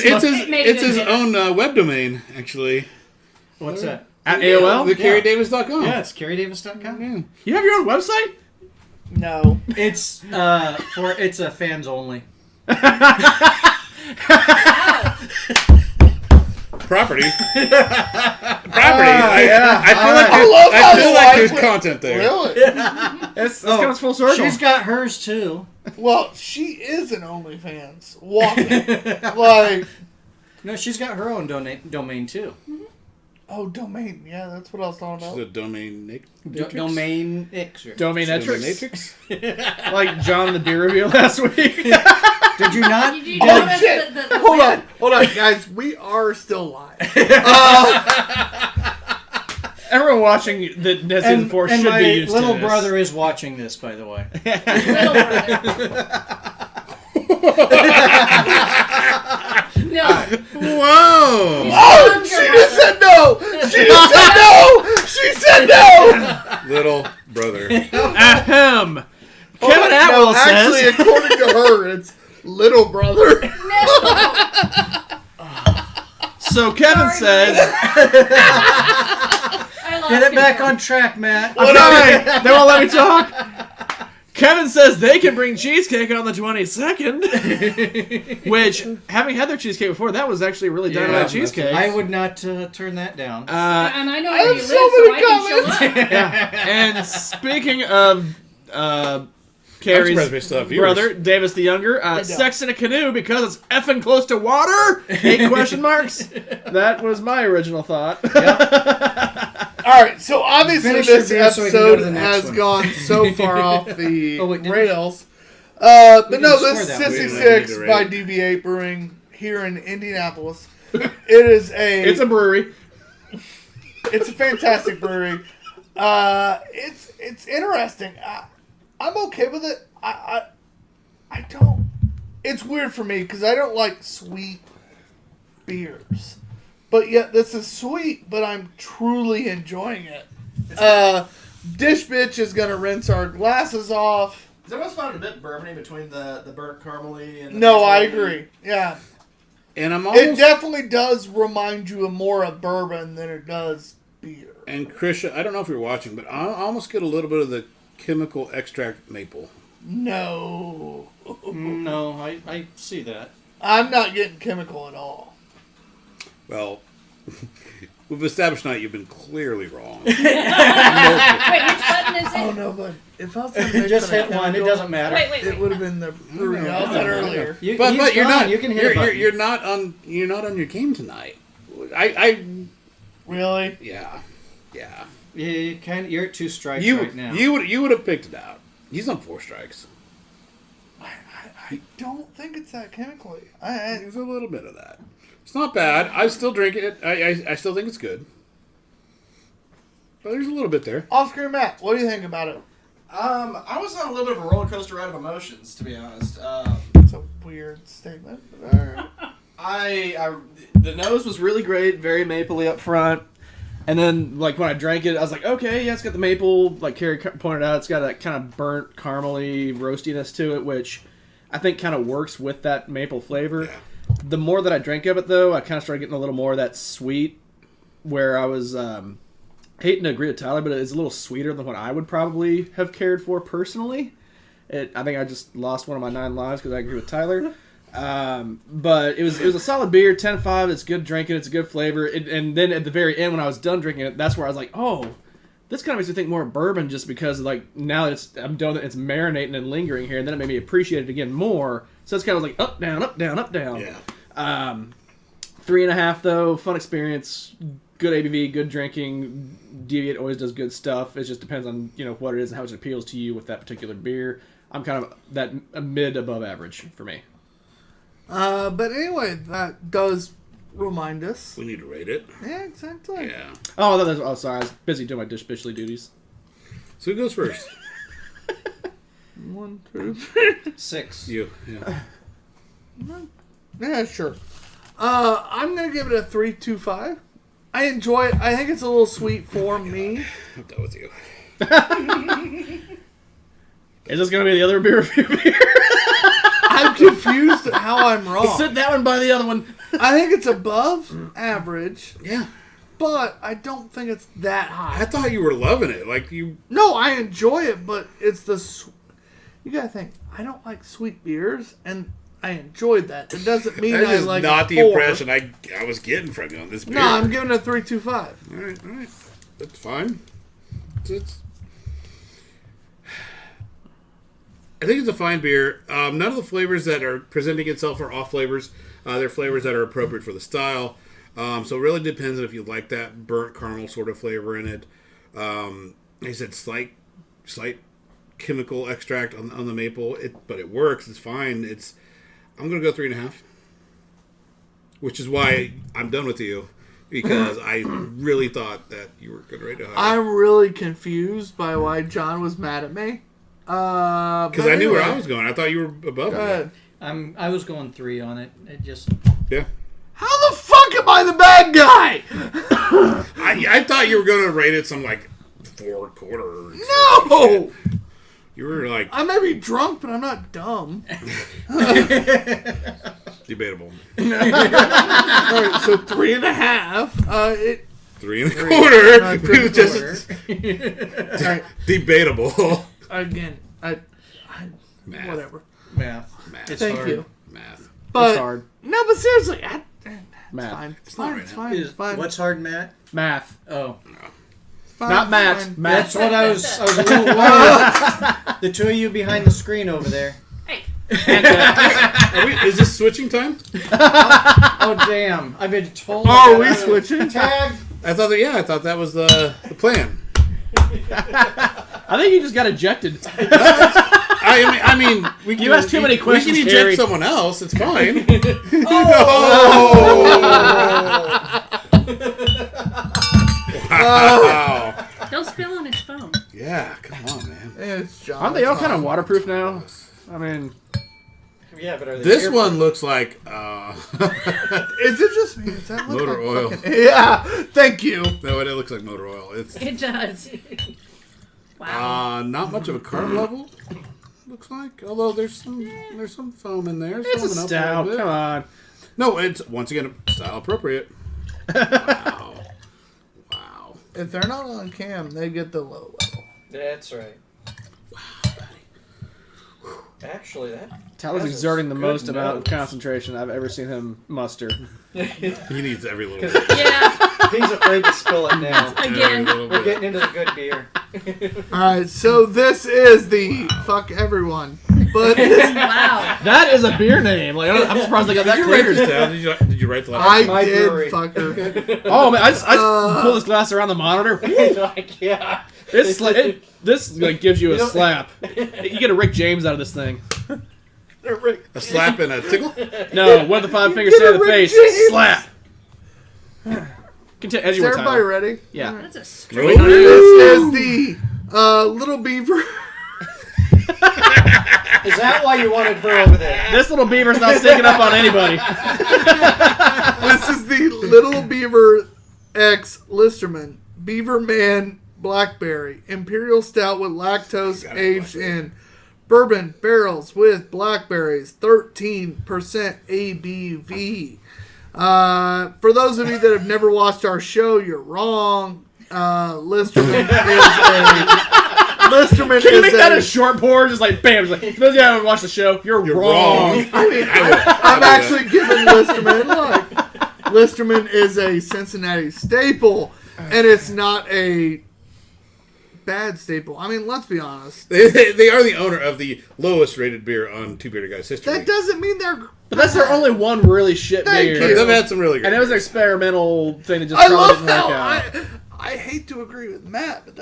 Maybe his they did own web domain, actually. What's that? At AOL. The CarrieDavis.com. Yeah, it's CarrieDavis.com. You have your own website? No. It's it's a fans only. Property. Yeah. I feel like there's content there. Really? It's comes full circle. She's got hers too. Well, she is an OnlyFans. Walking. Like, No, she's got her own domain too. oh, domain. Yeah, that's what I was talking The about. domain. Domain Xer. Dominatrix. Matrix. Like John in the beer review last week. Did you not? Did you Oh, notice shit. the Hold on, guys. We are still live. Everyone watching that season 4 should my be used to little this. brother is watching this, by the way. Little brother. No. Whoa! Oh, she just said no! She just said no! She said no! Little brother. Ahem. Kevin No, Atwell actually, says. according to her, it's little brother. So Kevin says. I lost Get it back control. on track, Matt. I'm trying. They won't let me talk. Kevin says they can bring cheesecake on the 22nd. Which, having had their cheesecake before, that was actually really dynamite that's- cheesecake. I would not turn that down. And I know I where have you so live, many so I can show up. And speaking of Carrie's surprised we still have viewers. brother, Davis the Younger, sex in a canoe because it's effing close to water? 8 question marks? That was my original thought. All right, so obviously Finish this your beer so we can go to episode the next has one. gone so far off the Oh, wait, didn't rails. But didn't no, score this is that one. We 66 didn't by rate. DV8 Brewing here in Indianapolis. It is It's a brewery. It's a fantastic brewery. It's interesting. I'm okay with it. I don't. It's weird for me because I don't like sweet beers, but yet this is sweet. But I'm truly enjoying it. Dish Bitch is gonna rinse our glasses off. Does everyone find it a bit bourbony between the burnt caramely and the No, I maple? agree. Yeah, And I'm it almost... definitely does remind you more of bourbon than it does beer. And Krisha, I don't know if you're watching, but I almost get a little bit of the chemical extract maple. No, No, I see that. I'm not getting chemical at all. Well, we've established tonight you've been clearly wrong. Wait, which button is it? Oh no, but if I was gonna make Just fun of hit one. It chemical, doesn't matter. Wait. it would have been the brewery I was at earlier. You, But he's you're gone. not. You can hit a button. You're not on your game tonight. I Really? yeah. You're at 2 strikes You right now. you would have picked it out. He's on 4 strikes. I don't think it's that chemically. There's a little bit of that. It's not bad. I still drink it. I still think it's good. But there's a little bit there. Oscar and Matt, what do you think about it? I was on a little bit of a roller coaster ride of emotions, to be honest. It's a weird statement. But all right. The nose was really great, very mapley up front. And then, like, when I drank it, I was like, okay, yeah, it's got the maple. Like Carrie pointed out, it's got that kind of burnt, caramely roastiness to it, which I think kind of works with that maple flavor. Yeah. The more that I drank of it, though, I kind of started getting a little more of that sweet, where I was hating to agree with Tyler, but it's a little sweeter than what I would probably have cared for personally. I think I just lost one of my 9 lives because I agree with Tyler. But it was a solid beer, 10.5. It's good drinking. It's a good flavor. And then at the very end, when I was done drinking it, that's where I was like, oh, this kind of makes me think more of bourbon, just because like now that I'm done, it's marinating and lingering here, and then it made me appreciate it again more. So it's kind of like up, down, up, down, up, down. Yeah. 3.5 though, fun experience, good ABV, good drinking. Deviate always does good stuff. It just depends on what it is and how much it appeals to you with that particular beer. I'm kind of that a mid above average for me. But anyway, that does remind us. We need to rate it. Yeah, exactly. Yeah. Oh, sorry. I was busy doing my dish bitchly duties. So who goes first? 1, 2, 3. 6. You. Yeah. Yeah, sure. I'm gonna give it a 3.25. I enjoy it. I think it's a little sweet for me. I'm done with you. Is this going to be the other beer review beer? I'm confused at how I'm wrong. Sit that one by the other one. I think it's above average, Yeah. but I don't think it's that high. I thought you were loving it. Like you. No, I enjoy it, but it's you gotta think. I don't like sweet beers, and I enjoyed that. It doesn't mean That I is like not a the 4. impression I was getting from you on this beer. No, I'm giving it a 3.25. All right. That's fine. It's I think it's a fine beer. None of the flavors that are presenting itself are off flavors. They're flavors that are appropriate for the style. So it really depends on if you like that burnt caramel sort of flavor in it. Like I said, slight chemical extract on the maple. But it works. It's fine. I'm going to go 3.5. Which is why I'm done with you. because I really thought that you were going to rate it higher. I'm really confused by why John was mad at me. Because I knew where I was going. I thought you were above Go me. ahead. I was going 3 on it. It just Yeah. How the fuck am I the bad guy? I thought you were going to rate it some like 4.25. No! You were like I may be drunk, but I'm not dumb. debatable. Alright, so 3.5. 3.25. Three It was just Alright, debatable. again, Math. whatever. math. It's Thank hard. you. Math. But It's hard. no, but seriously, it's Math. fine. It's not fine. right It's now. fine. It's fine. What's hard, Matt? Math. Oh, Fine, Not it's Matt. fine. Math. that's what I was a little worried. The two of you behind the screen over there. Is this switching time? Oh damn! I've been told. Oh, that we I- switching? Tag. I thought that was the plan. I think you just got ejected. I mean, we can, You asked too many questions, We can eject Gary. someone else. It's fine. Wow. Don't spill on his phone. Yeah, come on, man. It's John. Aren't they all It's kind of fine. waterproof now? I mean, Yeah, but are they This ear- one looks like Is it just me? Does that look motor like oil. fucking- Yeah, thank you. No, it looks like motor oil. It's It does. Wow. not much of a carb level. Looks like, although there's some foam in there. it's a foaming up stout. little bit. Come on. No, it's once again style appropriate. Wow. Wow. If they're not on cam, they get the low level. That's right. Actually, that Tyler's That's a exerting the good most amount of nose. concentration I've ever seen him muster. He needs every little bit. Yeah. he's afraid to spill it now. Every Again. little We're bit. getting into the good beer. Alright, so this is the fuck everyone. But Wow. That is a beer name. Like I'm surprised they got that Did you write this cleared. down? Did you write the last? I my did, brewery. fucker. Oh man, I just pull this glass around the monitor. Like, yeah. This this like gives you a You don't- slap. You get a Rick James out of this thing. A slap and a tickle? No, one of the 5 fingers Get to a the Rick face. James! Slap. Continue as Is you were, everybody Tyler. ready? Yeah. That's a straight. Ooh. This is the Little Beaver. Is that why you wanted her over there? This little beaver's not sneaking up on anybody. This is the Little Beaver X Listerman Beaver Man Blackberry Imperial Stout with lactose aged in bourbon barrels with blackberries, 13% ABV. For those of you that have never watched our show, you're wrong. Listerman Can you make that a a short pour? Just like bam. Just like, for those of you who haven't watched the show, you're wrong. I mean, I'm actually giving Listerman, look, Listerman is a Cincinnati staple, and it's not a bad staple. I mean, let's be honest. They are the owner of the lowest rated beer on Two Beerded Guys history. That doesn't mean they're... But that's their only one really shit Thank beer. you. They've had some really good And it was an beers. experimental thing that just I probably love didn't work how... out. I hate to agree with Matt, but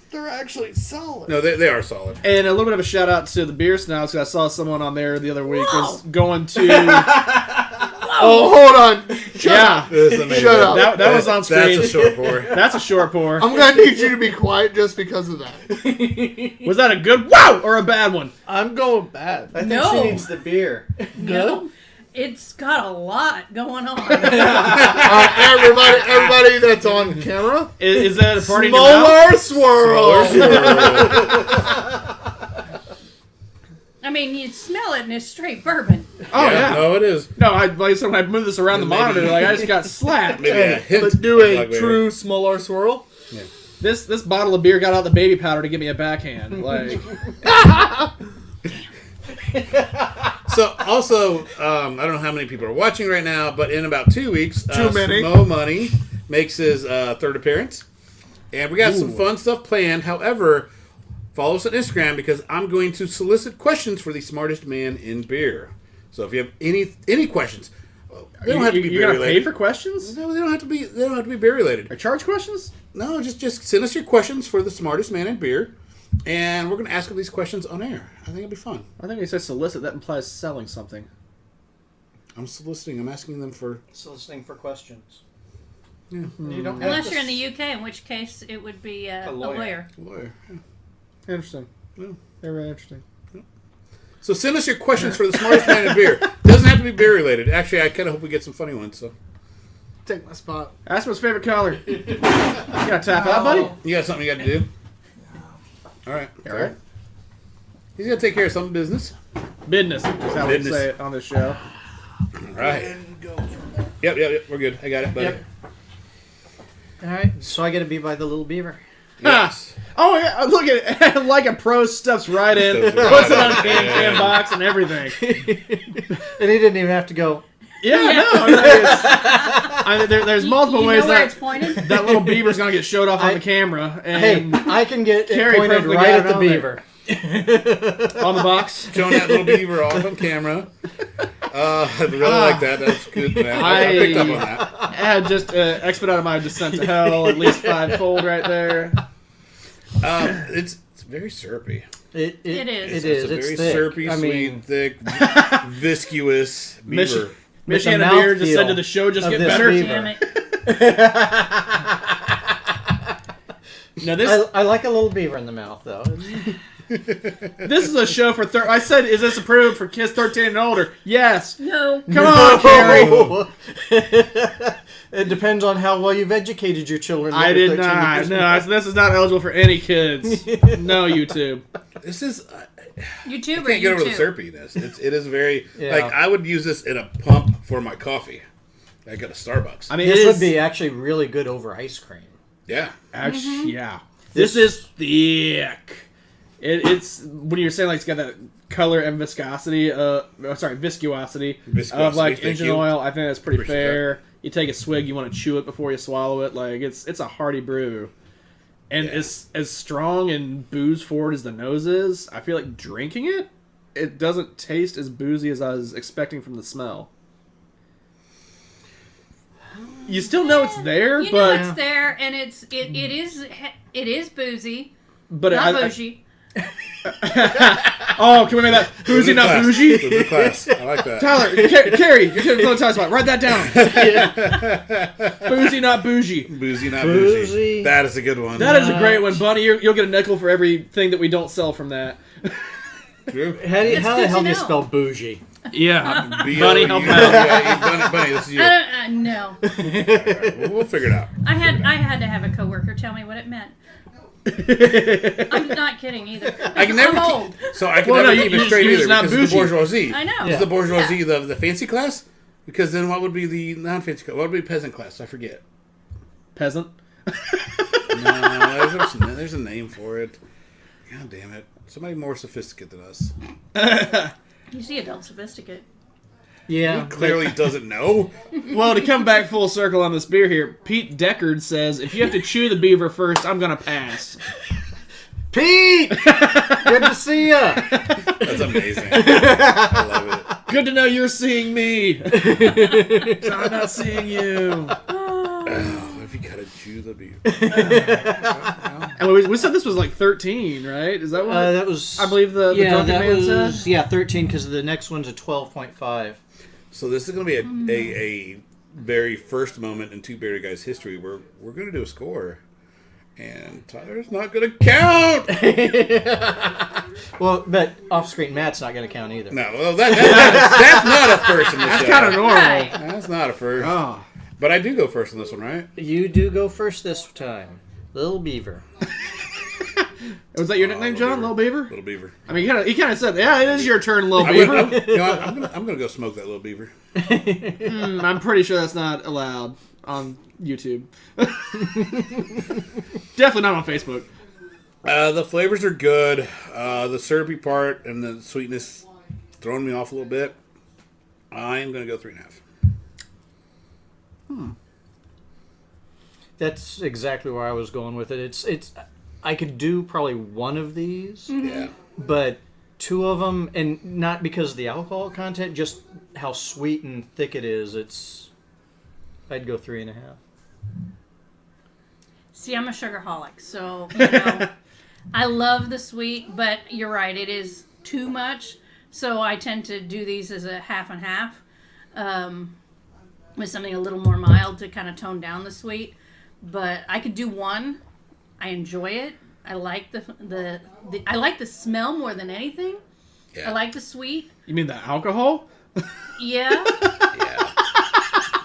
they're actually solid. No, they are solid. And a little bit of a shout out to the beer snouts. 'Cause I saw someone on there the other week was going to. Oh, hold on. Yeah, This is amazing. Shut up. That was on screen. That's a short pour. that's a short pour. I'm going to need you to be quiet just because of that. Was that a good wow or a bad one? I'm going bad. I think No. she needs the beer. No. It's got a lot going on. Everybody that's on camera, Is that a party in your mouth? smaller swirl. I mean, you smell it and it's straight bourbon. Oh yeah. No, it is. No, like I said, when I moved this around the Maybe- monitor, like I just got slapped. Maybe a hint. Let's do of a blackberry. true smaller swirl. This bottle of beer got out the baby powder to give me a backhand. Like So, also, I don't know how many people are watching right now, but in about 2 weeks, Too many. Mo Money makes his third appearance. And we got some fun stuff planned. However, follow us on Instagram because I'm going to solicit questions for the smartest man in beer. So if you have any questions, they don't have to be you're beer gonna pay related. for questions No, they don't have to be. They don't have to be beer related. or charge questions. No, just send us your questions for the smartest man in beer, and we're going to ask them these questions on air. I think it'll be fun. I think when you say solicit, that implies selling something. I'm soliciting. I'm asking them for. So listening for questions. You don't Unless have you're to in the UK, in which case it would be a lawyer. Lawyer. Yeah. Interesting. Yeah. Very interesting. So send us your questions for the smartest man in beer. Doesn't have to be beer related. Actually, I kind of hope we get some funny ones. So Take my spot. Ask him his favorite color. You gotta tap out, buddy. you got something you got to do? All right. All right. He's gonna take care of some business. Business is how we Business. say it on this show. All right. Yep. We're good. I got it, buddy. Yep. All right, so I get to be by the little beaver. Yes. Oh yeah, look at it. Like a pro steps right in, Steps right puts it on in. a can box and everything. And he didn't even have to go. Yeah, no. There's multiple you ways know where it's that pointed? that little beaver's gonna get showed off on the camera. Hey, And I can get it Carrie pointed perfectly right got at it the on beaver. on the box. Showing that little beaver off on camera. I really like that. That's good, man. I picked up on that. I had just expedited my descent to hell at least 5-fold right there. It's very syrupy. It It is. It is. It's a It's very thick. syrupy, I sweet, mean, thick, viscous beaver. Michiana the Beer just said, mouthfeel "Did the show just of get this better?" beaver. Damn it. Now this I like a little beaver in the mouth, though. this is a show for I said, "Is this approved for kids 13 and older?" Yes. No. Come on, Carrie. It depends on how well you've educated your children. I under did 13 not. years. No, this is not eligible for any kids. No, YouTube. This is. YouTuber. I can't get over the YouTube. syrupiness. It is very Yeah. like I would use this in a pump for my coffee, like at a Starbucks. I mean, This it would is, be actually really good over ice cream. Yeah, actually, yeah. This is thick. It's when you're saying like it's got that color and viscosity. Viscosity of like thank engine you. oil. I think that's pretty Appreciate fair. You take a swig, you want to chew it before you swallow it. Like it's a hearty brew, and Yeah. it's as strong and booze forward as the nose is. I feel like drinking it, it doesn't taste as boozy as I was expecting from the smell. You still know it's there, You know but it's there, and it is boozy, but not I- bougie. oh, can we make that boozy, not class. bougie? Good class. I like that. Tyler, Carrie, you're taking the time spot. Write that down. Boozy, not bougie. Boozy, not Boozy. bougie. That is a good one. That is a great one, Bunny. You'll get a nickel for everything that we don't sell from that. True. How It's the good hell to do you know. spell bougie? Yeah. B-O-U. Bunny, help me out. Yeah, Bunny, this is you. No. We'll figure it out. I had to have a coworker tell me what it meant. I'm not kidding either. I can never I'm old. So I can Well, never no, keep you- it straight you're either just not because it's the bougie. bourgeoisie. I know. It's the bourgeoisie, Yeah. the fancy class. Because then what would be the non-fancy class? What would be peasant class? I forget. Peasant. No, there's a name for it. God damn it! Somebody more sophisticated than us. You see adult sophisticate. Yeah. Clearly doesn't know. Well, to come back full circle on this beer here, Pete Deckard says, if you have to chew the beaver first, I'm going to pass. Pete! Good to see ya. That's amazing. I love it. Good to know you're seeing me. I'm not seeing you. Oh, if you gotta chew the beer. And we said this was like 13, right? Is that what? That was. I believe the drunken that man was, said? Yeah, 13 because the next one's a 12.5. So this is gonna be a very first moment in Two Beerded Guys history where we're gonna do a score. And Tyler's not gonna count. Well, but off-screen Matt's not going to count either. No, well, that's not a first in this That's show. kind of normal. Right. That's not a first. Oh. But I do go first on this one, right? You do go first this time. Little Beaver. Was that your nickname, John? Little Beaver? Little beaver. I mean, he kind of said, yeah, it is your turn, Little I'm Beaver. gonna go smoke that little beaver. I'm pretty sure that's not allowed on YouTube. Definitely not on Facebook. The flavors are good. The syrupy part and the sweetness throwing me off a little bit. I am going to go 3.5. That's exactly where I was going with it. It's. I could do probably one of these, Yeah. but two of them, and not because of the alcohol content, just how sweet and thick it is. I'd go 3.5. See, I'm a sugarholic, so you know, I love the sweet, but you're right, it is too much. So I tend to do these as a half and half. with something a little more mild to kind of tone down the sweet. But I could do one. I enjoy it. I like I like the smell more than anything. Yeah. I like the sweet. You mean the alcohol? Yeah. Yeah.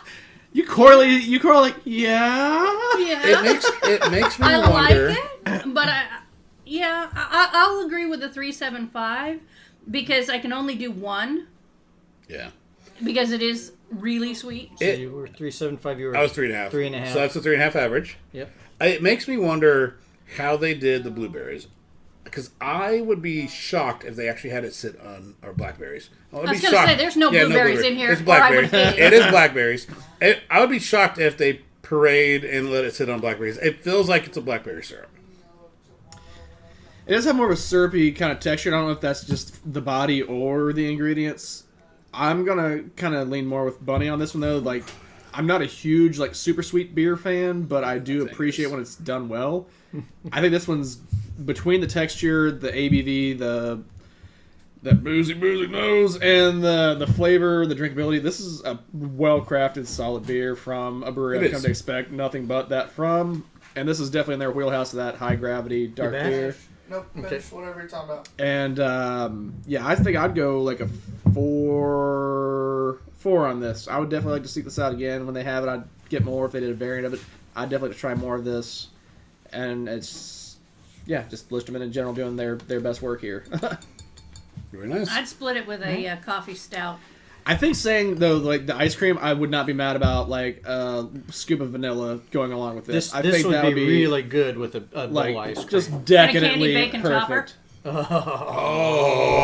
You correlate like, yeah. Yeah. It makes me I wonder. like it, but I'll agree with the 375 because I can only do one Yeah. because it is really sweet. So you were 375. You were. I was 3.5. 3.5. So that's a 3.5 average. Yep. It makes me wonder how they did the blueberries. Because I would be shocked if they actually had it sit on our blackberries. I was going to say, there's no blueberries in here. It's or I would blackberries. hate It is blackberries. I would be shocked if they parade and let it sit on blackberries. It feels like it's a blackberry syrup. It does have more of a syrupy kind of texture. I don't know if that's just the body or the ingredients. I'm gonna kind of lean more with Bunny on this one though. Like, I'm not a huge like super sweet beer fan, but I do appreciate when it's done well. I think this one's between the texture, the ABV, that boozy nose, and the flavor, the drinkability. This is a well-crafted, solid beer from a brewery I've come to expect nothing but that from. And this is definitely in their wheelhouse of that high-gravity dark beer. Nope, finish whatever you're talking about. And, yeah, I think I'd go like a 4 on this. I would definitely like to seek this out again. When they have it, I'd get more if they did a variant of it. I'd definitely like to try more of this. And it's, yeah, just Listerman in general doing their best work here. Very nice. I'd split it with a coffee stout. I think saying, though, like the ice cream, I would not be mad about, like, a scoop of vanilla going along with this. I This think would that be really good with a bowl like, ice cream. just decadently bacon perfect.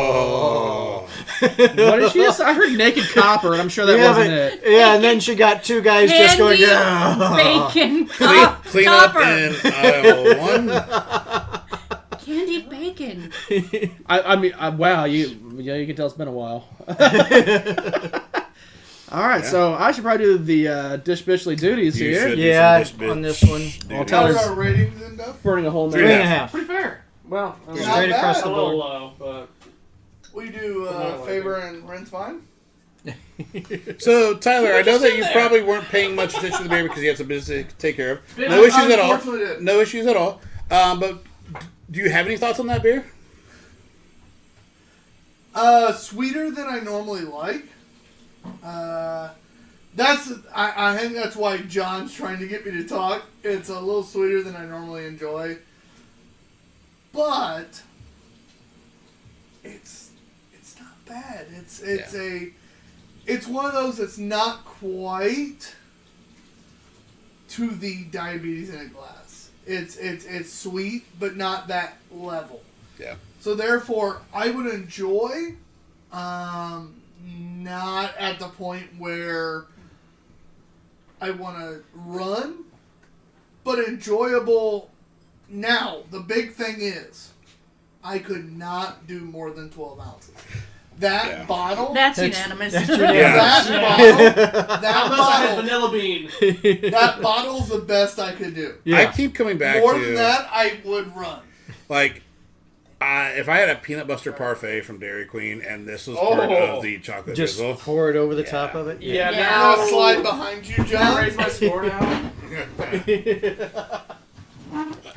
Oh. What did she just? I heard naked copper, and I'm sure that wasn't it. Yeah, and then she got two guys just going, Candy, yeah. bacon, Clean up copper. in aisle 1. Candied bacon. I mean, wow, you can tell it's been a while. All right, so I should probably do the Dish Bitchley duties You here. should. Yeah, Some dish on this bitch one. duty. I'll tell What her are our ratings and stuff? burning a hole in 3.5. Pretty fair. Well, Straight Not across bad. the a little board. low, but We do favor and rinse mine. So, Tyler, I know that you probably weren't paying much attention to the beer because you had some business to take care of. No issues at all. Unfortunately did. No issues at all. But do you have any thoughts on that beer? Sweeter than I normally like. I think that's why John's trying to get me to talk. It's a little sweeter than I normally enjoy. But it's not bad. It's one of those that's not quite to the diabetes in a glass. It's sweet, but not that level. Yeah. So therefore, I would enjoy, not at the point where I want to run, but enjoyable. Now, the big thing is, I could not do more than 12 ounces. That bottle, That's unanimous. that bottle, vanilla bean. that bottle's the best I could do. I keep coming back More to, than that, I would run. like, if I had a peanut butter parfait from Dairy Queen and this was part of the chocolate Just drizzle, pour it over the top of it. Yeah, I'm now gonna slide behind you, John. raise my score now.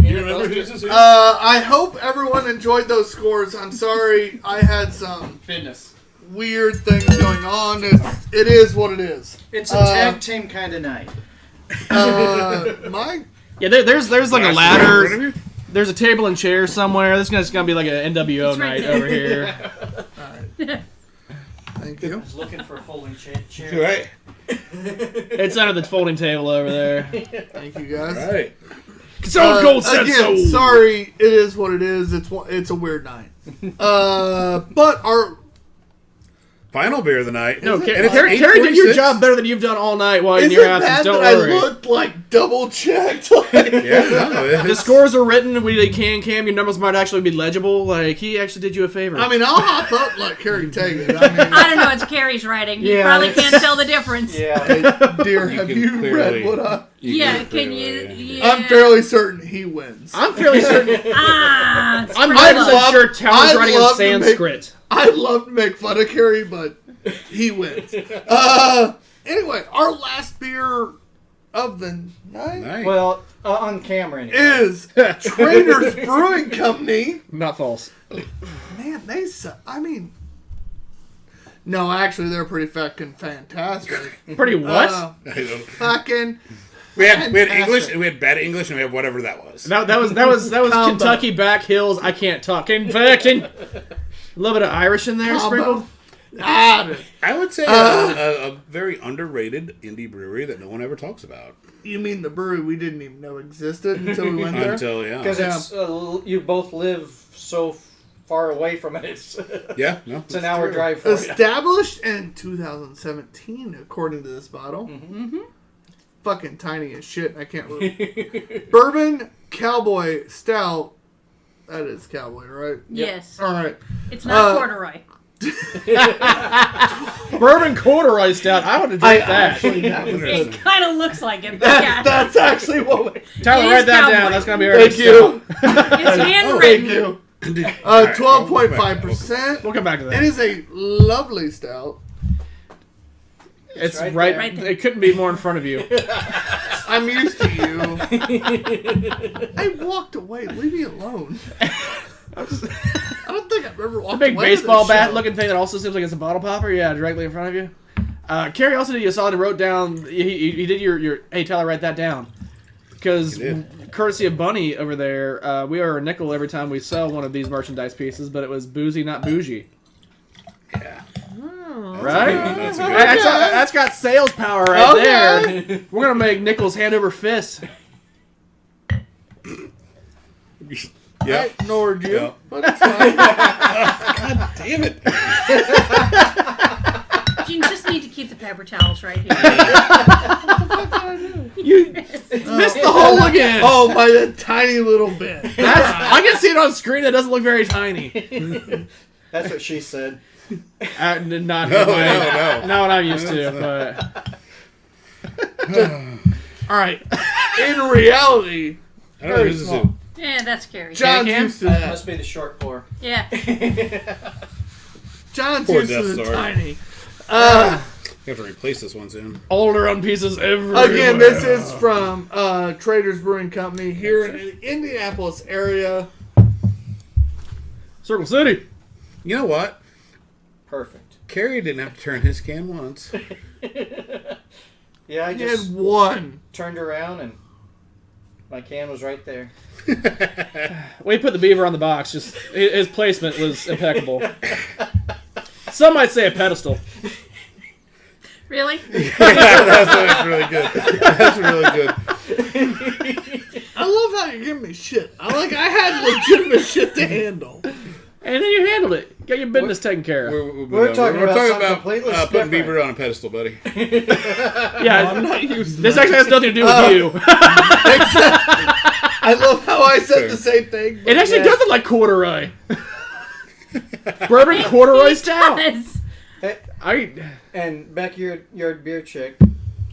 you remember who's this? I hope everyone enjoyed those scores. I'm sorry I had some Business. weird things going on. It is what it is. It's a tag team kind of night. Mine? Yeah, there's like a In front of ladder. you? There's a table and chair somewhere. This is gonna be like an NWO It's right night there. over here. Thank you. Looking for a folding chair. Right. It's under the folding table over there. Thank you, guys. Right. So cold said Again, so. sorry. It is what it is. It's a weird night. But our Final beer of the night. No, And Carrie, it's Carrie did your 8:46. job better than you've done all night while in is your it absence. bad Don't that worry. I looked like double checked? Yeah, no, The it's- scores are written. We can Cam. Your numbers might actually be legible. Like he actually did you a favor. I mean, I'll hop up like Carrie Tagan. I mean, I don't know. It's Carrie's writing. You Yeah, probably it's- can't tell the difference. Yeah. dear, You have can you clearly- read what I? Yeah, can you? Yeah. I'm fairly certain he wins. I'm fairly certain. Ah, it's I'm pretty 90% close. sure Talon's I'd writing in love to make- Sanskrit. I'd love to make fun of Carrie, but he wins. Anyway, our last beer of the night Nice. Well, on camera anyway. is Trader's Brewing Company. Not false. Man, they suck. I mean, no, actually, they're pretty fucking fantastic. Pretty what? I don't- Fucking. we had fantastic. English, and we had bad English, and we had whatever that was. that was Combo. Kentucky back hills. I can't talk. A little bit of Irish in there sprinkled. Ah, I would say a very underrated indie brewery that no one ever talks about. you mean the brewery we didn't even know existed until we went there? Until, yeah. Because it's you both live so far away from it. It's Yeah, no. it's an hour drive for you. Established in 2017, according to this bottle. Mm-hmm. Fucking tiny as shit. I can't read. Bourbon Cowboy Stout. That is cowboy, right? Yes. All right. It's not corduroy. Bourbon corduroy stout. I want to drink that. It kind of looks like it, but yeah. That's actually what we... Tyler, It write is that cowboy. down. That's gonna be our Thank you. It's Thank handwritten. you. All right, 12.5%. We'll come back to It that. is a lovely stout. It's right right. there. Right there. It couldn't be more in front of you. I'm used to you. I walked away. Leave me alone. I don't think I've ever walked A big away to baseball this bat show. looking thing that also seems like it's a bottle popper. Yeah, directly in front of you. Carrie also did you a solid and wrote down. He did your. Hey Tyler, write that down. Because He did. courtesy of Bunny over there, we are a nickel every time we sell one of these merchandise pieces. But it was boozy, not bougie. Yeah. Right? That's a good That's got sales power right Okay. there. We're gonna make nickels hand over fist. Yeah. I ignored you. Yeah. But it's fine. Damn it. You just need to keep the paper towels right here. You missed the hole again. Oh, by a tiny little bit. I can see it on screen. That doesn't look very tiny. That's what she said. Not No. not what I'm used to. But All right. In reality, I don't know who's this who. Yeah, that's scary. John's Can-can? used to that. Must be the short pour. Yeah. John's Poor used to Death the Star. tiny. You have to replace this one soon. older on pieces everywhere. Again, this is from Trader's Brewing Company here in the Indianapolis area. Circle City. You know what? Perfect. Carrie didn't have to turn his can once. Yeah, I He just had one. turned around and my can was right there. We put the beaver on the box. Just his placement was impeccable. Some might say a pedestal. Really? That's really good. That's really good. I love how you're giving me shit. I had legitimate shit to handle. And then you handled it. Got your business taken care of. We're talking about something completely putting different. Beaver on a pedestal, buddy. Yeah, I'm not used to this that. actually has nothing to do with you. I love how I said the same thing. It actually does look like corduroy. Bourbon corduroy stout. Yes. And backyard beer chick.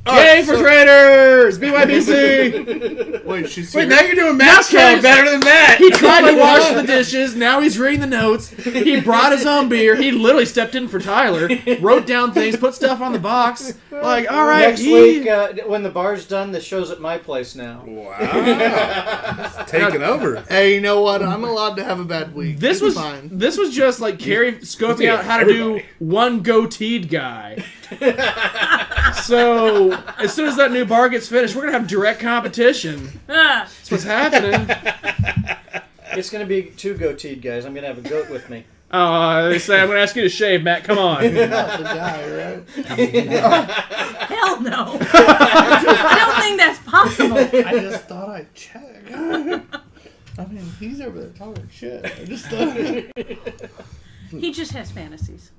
Yay for traders! BYBC! Wait, she's Wait, here. now you're doing Now math Carrie's- better than that. He tried to wash the dishes. Now he's reading the notes. He brought his own beer. He literally stepped in for Tyler, wrote down things, put stuff on the box. Like, all right, Next week, when the bar's done, the show's at my place now. Wow. It's taking over. Hey, you know what? I'm allowed to have a bad week. This It's was fine. this was just like Carrie scoping Yeah, out how to do everybody. one goateed guy. So as soon as that new bar gets finished, we're gonna have direct competition. Ah, That's what's happening. It's going to be two goateed guys. I'm going to have a goat with me. They say I'm gonna ask you to shave, Matt. Come on. Not the guy, right? hell no. I don't think that's possible. I just thought I'd check. I mean, he's over there talking shit. I just thought. He just has fantasies.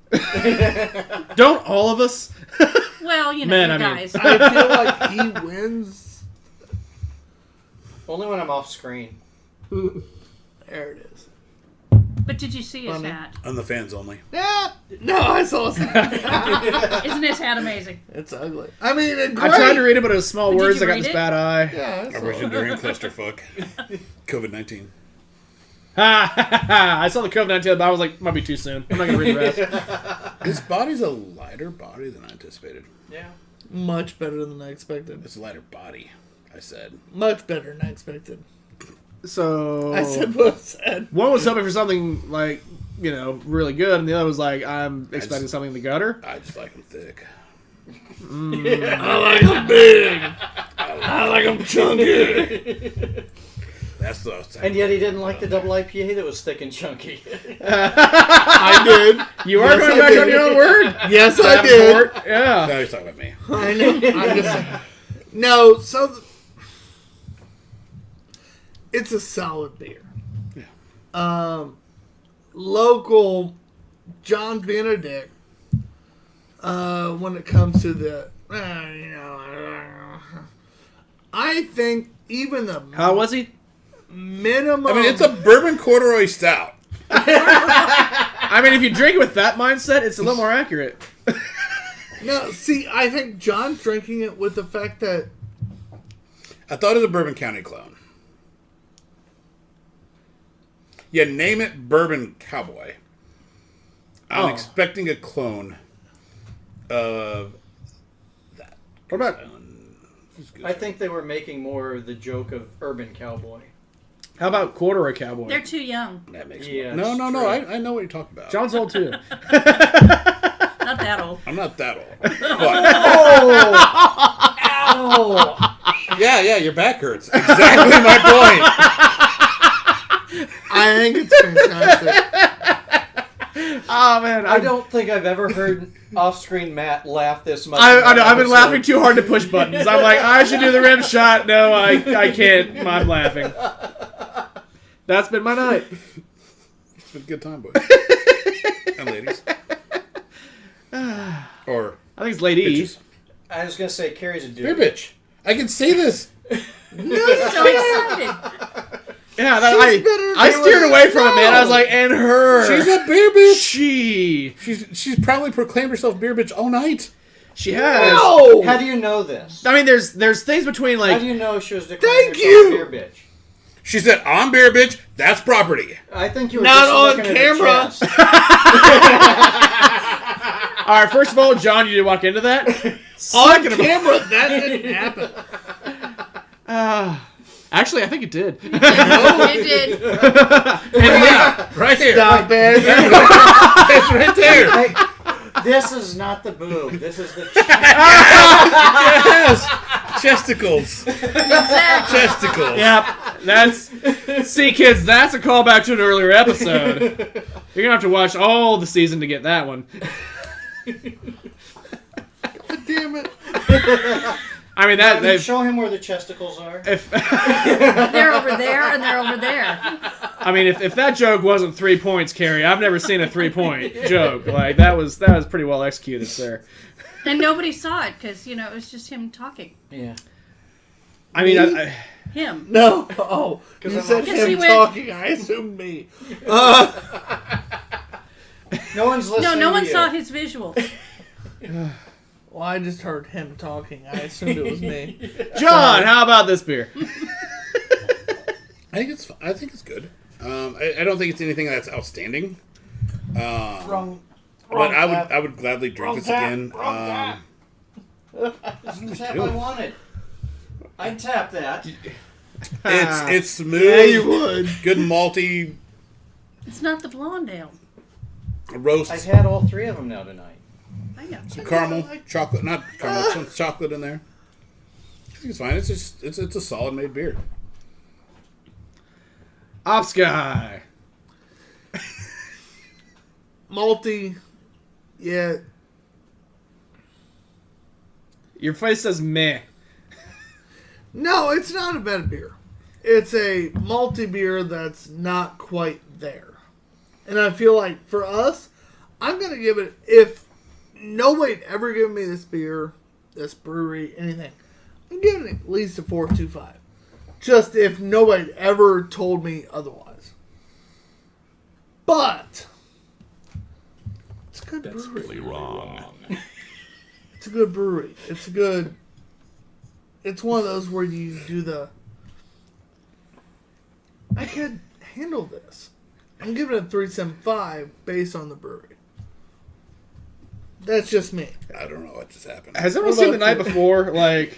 Don't all of us? Well, you know, Man, you I mean, guys. I feel like he wins. Only when I'm off screen. There it is. But did you see his Funny. hat? On the fans only. Yeah. No, I saw his hat. Isn't his hat amazing? It's ugly. I mean, great. I tried to read it, but it was small Did words. you I got read this it? bad eye. Yeah, I saw Operation it. during clusterfuck. COVID-19. I saw the Covenant tail, but I was like, might be too soon. I'm not gonna read the rest. This body's a lighter body than I anticipated. Yeah. Much better than I expected. It's a lighter body, I said. Much better than I expected. So I said what I said. one was hoping for something like really good, and the other was like, I'm expecting something in the gutter. I just like them thick. I like them big. I like them chunky. That's what I was saying. And yet he didn't like the double IPA that was thick and chunky. I did. You are going back on your own word. Yes, I did. Yeah. No, he's talking about me. I know. I'm just, no, so it's a solid beer. Yeah. Local John Benedict. When it comes to the, I think even the How was he? minimum. I mean, it's a bourbon corduroy stout. I mean, if you drink it with that mindset, it's a little more accurate. No, see, I think John's drinking it with the fact that I thought it was a Bourbon County clone. Yeah, name it Bourbon Cowboy. I'm expecting a clone of that. What about? I think they were making more the joke of urban cowboy. How about corduroy cowboy? They're too young. That makes Yeah, no. that's true. I know what you're talking about. John's old too. Not that old. I'm not that old. But, Oh! yeah, your back hurts. Exactly my point. I think it's fantastic. Oh man, I don't think I've ever heard off-screen Matt laugh this much. I know. I've been laughing too hard to push buttons. I'm like, I should do the rim shot. No, I can't. I'm laughing. That's been my night. It's been a good time, boys and ladies. Or I think it's Lady E. bitches. I was going to say, Carrie's a dude. Beer bitch. I can say this. So excited. Yeah, better I than steered what- away from it, man. I was like, and her. She's a beer bitch. She's probably proclaimed herself beer bitch all night. she has. No! How do you know this? I mean, there's things between How like. do you know she was declaring Thank herself you! a beer bitch? She said, "I'm beer bitch. That's property." I think you were Not just on looking camera. At the chest. All right, first of all, John, you did walk into that. On Second of all, camera, that didn't happen. actually, I think it did. It did. Yeah, right there. Stop it. It's right there. Hey, this is not the boob. This is the Yes. Chesticles. Chesticles. Yep, that's. See, kids, that's a callback to an earlier episode. You're gonna have to watch all the season to get that one. Damn it. I mean that. They've, show him where the chesticles are. if They're over there and they're over there. I mean, if that joke wasn't 3 points, Carrie, I've never seen a 3-point joke. Like that was pretty well executed, sir. And nobody saw it because, it was just him talking. Yeah. I mean, Me? Him. No. Oh, you I'm said Because he him went- talking. I assumed me. No one's listening. No one to saw you. his visuals. Well, I just heard him talking. I assumed it was me. John, how about this beer? I think it's good. I don't think it's anything that's outstanding. Wrong. But I would gladly drink Wrong this tap. again. This is the tap I wanted. I'd tap that. It's smooth. Yeah, you would. Good malty It's not the blonde ale. roast. I've had all three of them now tonight. I know. Some caramel, chocolate, not caramel, some chocolate in there. I think it's fine. It's just it's a solid made beer. Ops guy. Malty. Yeah. Your face says meh. No, it's not a bad beer. It's a malty beer that's not quite there. And I feel like for us, I'm going to give it, if nobody had ever given me this beer, this brewery, anything, I'm giving it at least a 4.25. Just if nobody had ever told me otherwise. But it's a good brewery. Really wrong. It's a good brewery. It's a good. It's one of those where you do the. I could handle this. I'm giving it a 3.75 based on the brewery. That's just me. I don't know what just happened. Has everyone What seen The about Night you? Before? Like,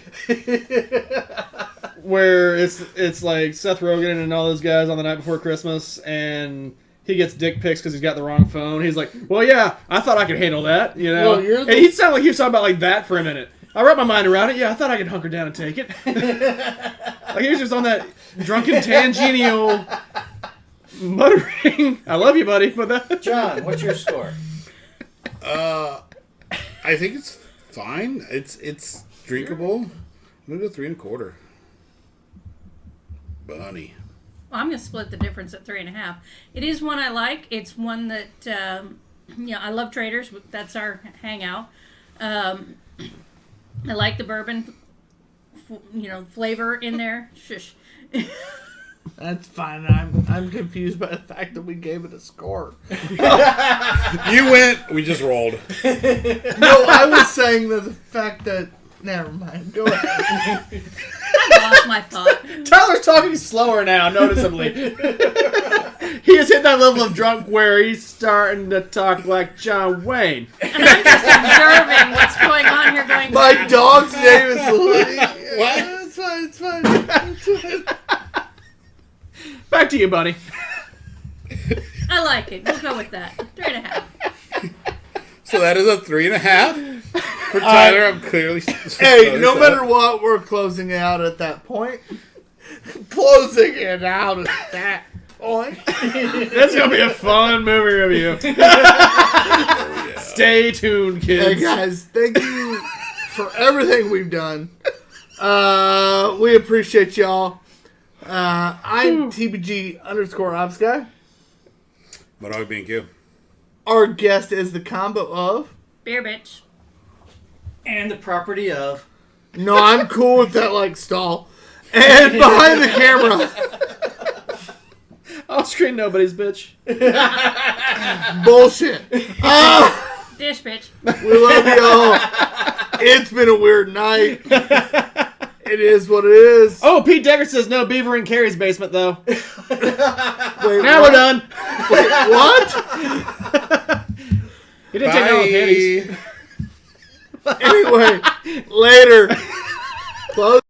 where it's like Seth Rogen and all those guys on The Night Before Christmas, and he gets dick pics because he's got the wrong phone. He's like, well, yeah, I thought I could handle that, you know? Well, you're And the- he sounded like he was talking about like that for a minute. I wrapped my mind around it. Yeah, I thought I could hunker down and take it. Like he was just on that drunken tangential muttering. I love you, buddy. But that... John, what's your score? I think it's fine. It's drinkable. I'm gonna go 3.25. Bunny. Well, I'm going to split the difference at 3.5. It is one I like. It's one that, I love traders. That's our hangout. I like the bourbon, flavor in there. Shush. That's fine. I'm confused by the fact that we gave it a score. You went. We just rolled. No, I was saying that the fact that... Never mind. Go ahead. I lost my thought. Tyler's talking slower now, noticeably. He has hit that level of drunk where he's starting to talk like John Wayne. And I'm just observing what's going on here going My dog's name is Lee. What? It's fine. Back to you, buddy. I like it. We'll go with that. 3.5. So that is a 3.5 for Tyler. I'm clearly. Hey, no matter what, we're closing it out at that point. Closing it out at that point. That's going to be a fun movie review. Stay tuned, kids. Hey guys, thank you for everything we've done. We appreciate y'all. I'm TBG_OpsGuy. My dog being you. Our guest is the combo of... Beer bitch. And the property of... No, I'm cool with that, like, stall. And behind the camera... I'll screen nobody's bitch. Bullshit. Dish bitch. We love y'all. It's been a weird night. It is what it is. Oh, Pete Decker says no beaver in Carrie's basement, though. Wait, Now we're done. Wait, what? He didn't take no panties. Bye. Anyway, later. Close.